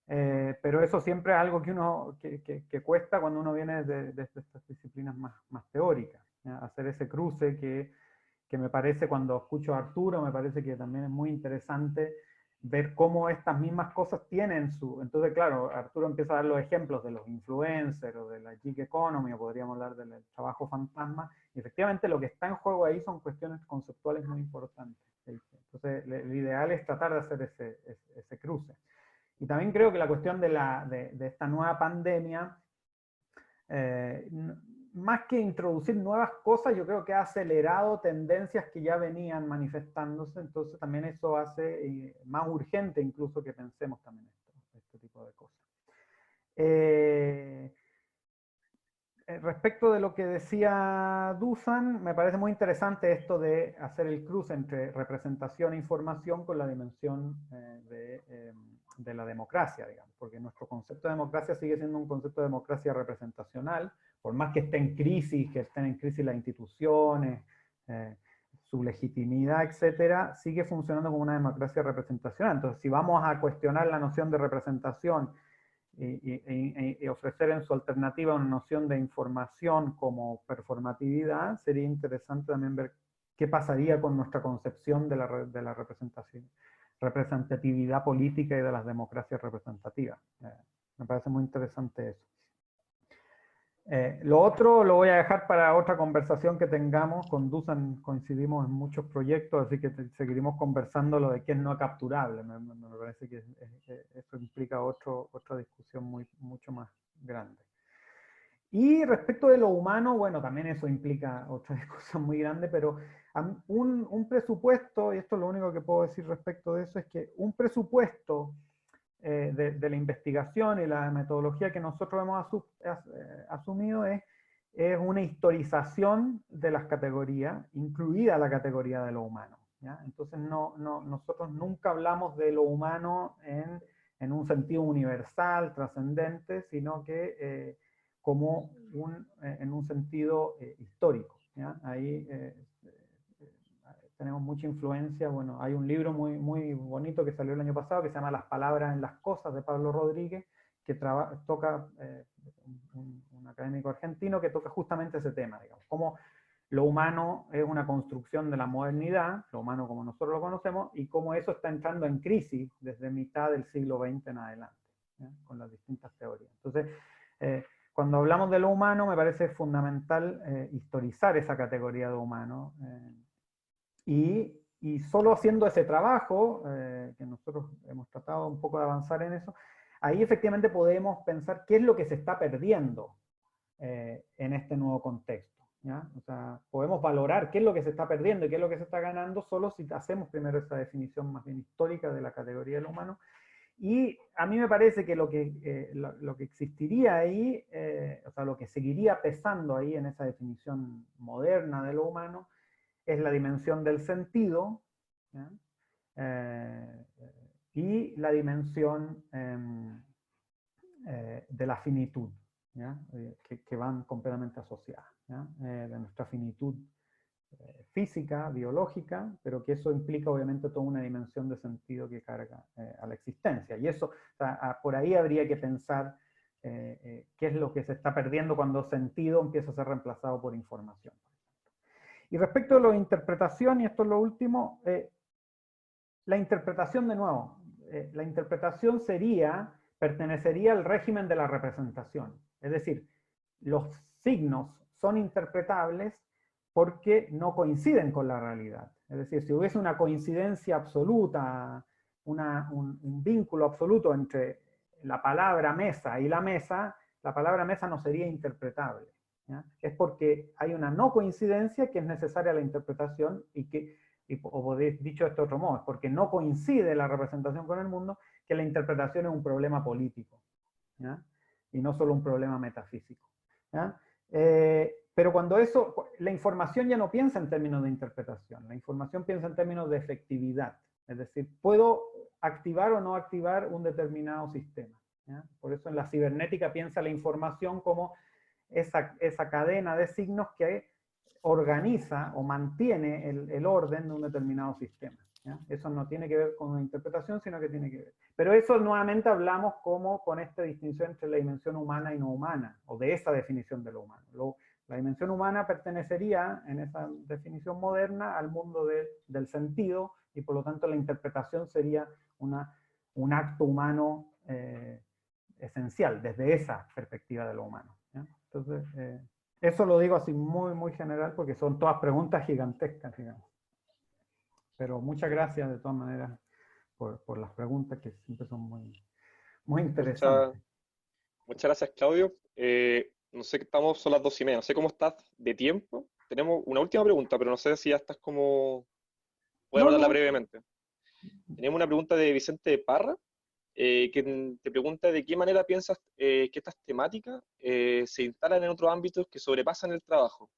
S2: Pero eso siempre es algo que cuesta cuando uno viene de estas disciplinas más teóricas, ¿ya? Hacer ese cruce que me parece, cuando escucho a Arturo, me parece que también es muy interesante ver cómo estas mismas cosas tienen su... Entonces, claro, Arturo empieza a dar los ejemplos de los influencers o de la gig economy, o podríamos hablar del trabajo fantasma, y efectivamente lo que está en juego ahí son cuestiones conceptuales muy importantes. Entonces, el ideal es tratar de hacer ese cruce. Y también creo que la cuestión de esta nueva pandemia, más que introducir nuevas cosas, yo creo que ha acelerado tendencias que ya venían manifestándose, entonces también eso hace más urgente incluso que pensemos también este tipo de cosas. Respecto de lo que decía Dusan, me parece muy interesante esto de hacer el cruce entre representación e información con la dimensión de la democracia, digamos, porque nuestro concepto de democracia sigue siendo un concepto de democracia representacional, por más que esté en crisis, que estén en crisis las instituciones, su legitimidad, etcétera, sigue funcionando como una democracia representacional. Entonces, si vamos a cuestionar la noción de representación y ofrecer en su alternativa una noción de información como performatividad, sería interesante también ver qué pasaría con nuestra concepción de la representatividad política y de las democracias representativas. Me parece muy interesante eso. Lo otro lo voy a dejar para otra conversación que tengamos. Con Dusan coincidimos en muchos proyectos, así que seguiremos conversando lo de qué es no capturable. Me parece que eso implica otra discusión mucho más grande. Y respecto de lo humano, bueno, también eso implica otra discusión muy grande, pero un presupuesto, y esto es lo único que puedo decir respecto de eso, es que un presupuesto de la investigación y la metodología que nosotros hemos asumido es una historización de las categorías, incluida la categoría de lo humano, ¿ya? Entonces nosotros nunca hablamos de lo humano en un sentido universal, trascendente, sino que como en un sentido histórico, ¿ya? Ahí tenemos mucha influencia. Bueno, hay un libro muy, muy bonito que salió el año pasado que se llama Las palabras en las cosas, de Pablo Rodríguez, que toca, un académico argentino que toca justamente ese tema, digamos, cómo lo humano es una construcción de la modernidad, lo humano como nosotros lo conocemos, y cómo eso está entrando en crisis desde mitad del siglo XX en adelante, ¿ya? Con las distintas teorías. Entonces, cuando hablamos de lo humano, me parece fundamental historizar esa categoría de humano, y solo haciendo ese trabajo, que nosotros hemos tratado un poco de avanzar en eso, ahí efectivamente podemos pensar qué es lo que se está perdiendo en este nuevo contexto, ¿ya? O sea, podemos valorar qué es lo que se está perdiendo y qué es lo que se está ganando solo si hacemos primero esa definición más bien histórica de la categoría del humano. Y a mí me parece que lo que existiría ahí, o sea, lo que seguiría pesando ahí en esa definición moderna de lo humano, es la dimensión del sentido, ¿ya? Y la dimensión de la finitud, ¿ya? Que van completamente asociadas, ¿ya? De nuestra finitud física, biológica, pero que eso implica obviamente toda una dimensión de sentido que carga a la existencia. Y eso, o sea, por ahí habría que pensar qué es lo que se está perdiendo cuando sentido empieza a ser reemplazado por información. Y respecto a la interpretación, y esto es lo último, la interpretación de nuevo, la interpretación pertenecería al régimen de la representación. Es decir, los signos son interpretables porque no coinciden con la realidad. Es decir, si hubiese una coincidencia absoluta, un vínculo absoluto entre la palabra mesa y la palabra mesa no sería interpretable, ¿ya? Es porque hay una no coincidencia que es necesaria a la interpretación o dicho de este otro modo, es porque no coincide la representación con el mundo, que la interpretación es un problema político, ¿ya? Y no solo un problema metafísico, ¿ya? Pero cuando la información ya no piensa en términos de interpretación, la información piensa en términos de efectividad, es decir, puedo activar o no activar un determinado sistema, ¿ya? Por eso en la cibernética piensa la información como esa cadena de signos que organiza o mantiene el orden de un determinado sistema, ¿ya? Eso no tiene que ver con una interpretación, sino que tiene que ver. Pero eso nuevamente hablamos como con esta distinción entre la dimensión humana y no humana, o de esa definición de lo humano. La dimensión humana pertenecería, en esa definición moderna, al mundo del sentido, y por lo tanto la interpretación sería un acto humano esencial, desde esa perspectiva de lo humano, ¿ya? Entonces, eso lo digo así muy, muy general, porque son todas preguntas gigantescas, digamos. Pero muchas gracias de todas maneras por las preguntas, que siempre son muy, muy interesantes.
S1: Muchas gracias, Claudio. No sé, son las 2:30, no sé cómo estás de tiempo. Tenemos una última pregunta, pero no sé si ya estás como... Voy a abordarla brevemente. Tenemos una pregunta de Vicente Parra, que te pregunta de qué manera piensas que estas temáticas se instalan en otros ámbitos que sobrepasan el trabajo.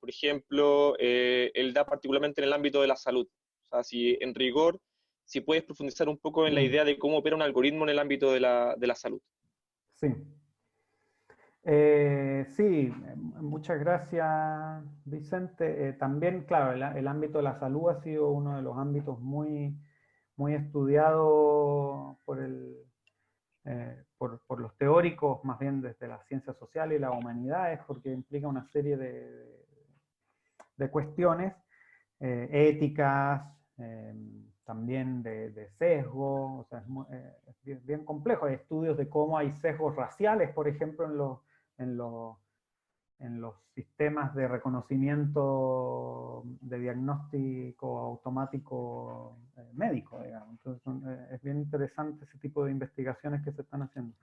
S1: Por ejemplo, él da particularmente en el ámbito de la salud. O sea, si en rigor, si puedes profundizar un poco en la idea de cómo opera un algoritmo en el ámbito de la salud.
S2: Sí. Sí, muchas gracias, Vicente. También, claro, el ámbito de la salud ha sido uno de los ámbitos muy, muy estudiado por los teóricos, más bien desde las ciencias sociales y las humanidades, porque implica una serie de cuestiones éticas, también de sesgo, o sea, es bien complejo. Hay estudios de cómo hay sesgos raciales, por ejemplo, en los sistemas de reconocimiento de diagnóstico automático médico, digamos. Entonces, es bien interesante ese tipo de investigaciones que se están haciendo.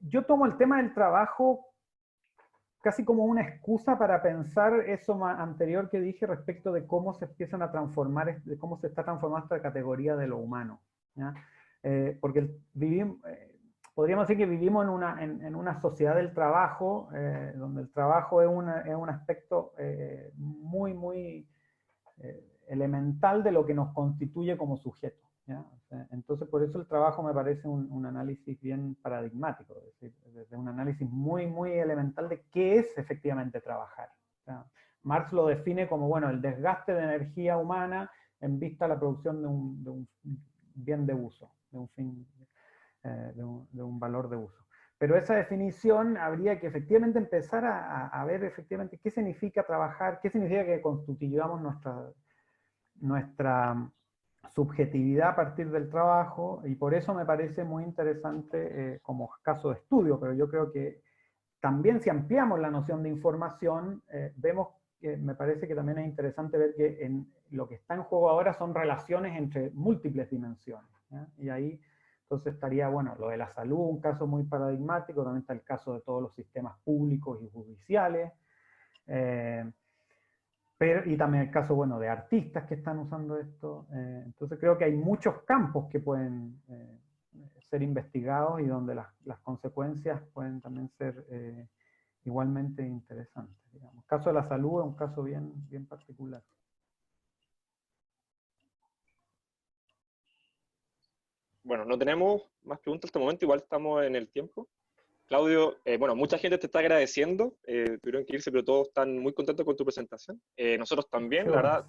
S2: Yo tomo el tema del trabajo casi como una excusa para pensar eso anterior que dije respecto de cómo se empiezan a transformar, de cómo se está transformando esta categoría de lo humano, ¿ya? porque podríamos decir que vivimos en una sociedad del trabajo, donde el trabajo es un aspecto muy elemental de lo que nos constituye como sujetos, ¿ya? O sea, entonces, por eso el trabajo me parece un análisis bien paradigmático, es decir, desde un análisis muy elemental de qué es efectivamente trabajar. O sea, Marx lo define como, bueno, el desgaste de energía humana en vista a la producción de un bien de uso, de un fin, de un valor de uso. Pero esa definición habría que efectivamente empezar a ver efectivamente qué significa trabajar, qué significa que constituyamos nuestra subjetividad a partir del trabajo, y por eso me parece muy interesante como caso de estudio, pero yo creo que también si ampliamos la noción de información, vemos que me parece que también es interesante ver que lo que está en juego ahora son relaciones entre múltiples dimensiones, ¿ya? Y ahí entonces estaría, bueno, lo de la salud, un caso muy paradigmático, también está el caso de todos los sistemas públicos y judiciales, y también el caso, bueno, de artistas que están usando esto. Entonces creo que hay muchos campos que pueden ser investigados y donde las consecuencias pueden también ser igualmente interesantes, digamos. El caso de la salud es un caso bien particular.
S1: Bueno, no tenemos más preguntas hasta el momento, igual estamos en el tiempo. Claudio, bueno, mucha gente te está agradeciendo, tuvieron que irse, pero todos están muy contentos con tu presentación. Nosotros también, la verdad,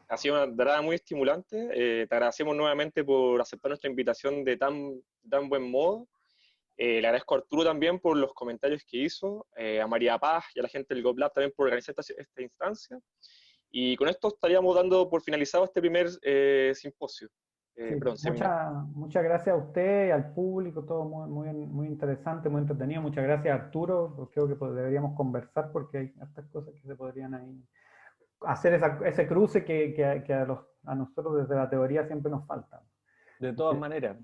S1: ha sido una verdad muy estimulante. Te agradecemos nuevamente por aceptar nuestra invitación de tan buen modo. Le agradezco a Arturo también por los comentarios que hizo, a María Paz y a la gente del GovLab también por organizar esta instancia. Y con esto estaríamos dando por finalizado este primer simposio.
S2: Sí,
S1: Seminario.
S2: muchas gracias a usted, al público, todo muy interesante, muy entretenido. Muchas gracias, Arturo. Creo que deberíamos conversar porque hay estas cosas que se podrían ahí hacer ese cruce que a nosotros desde la teoría siempre nos falta.
S3: De todas maneras.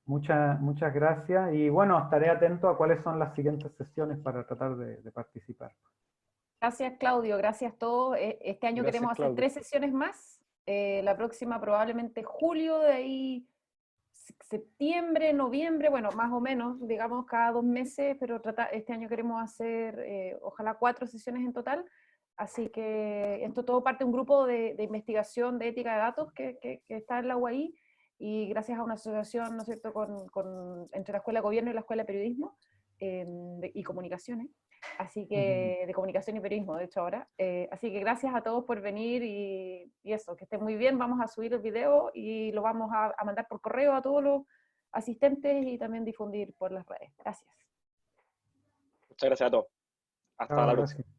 S2: Muchas gracias y bueno, estaré atento a cuáles son las siguientes sesiones para tratar de participar.
S4: Gracias, Claudio. Gracias a todos. Este año
S3: Gracias,
S4: queremos hacer
S3: Claudio.
S4: 3 sesiones más. La próxima probablemente julio, de ahí septiembre, noviembre, bueno, más o menos, digamos cada 2 meses, pero este año queremos hacer ojalá 4 sesiones en total. Así que esto todo parte de un grupo de investigación de ética de datos que está en la UAI, y gracias a una asociación, ¿no es cierto?, entre la Escuela de Gobierno y la Escuela de Periodismo y Comunicaciones. Así que, de comunicación y periodismo, de hecho ahora. Así que gracias a todos por venir y eso, que estén muy bien. Vamos a subir el video y lo vamos a mandar por correo a todos los asistentes y también difundir por las redes. Gracias.
S1: Muchas gracias a todos. Hasta la próxima.
S2: Gracias.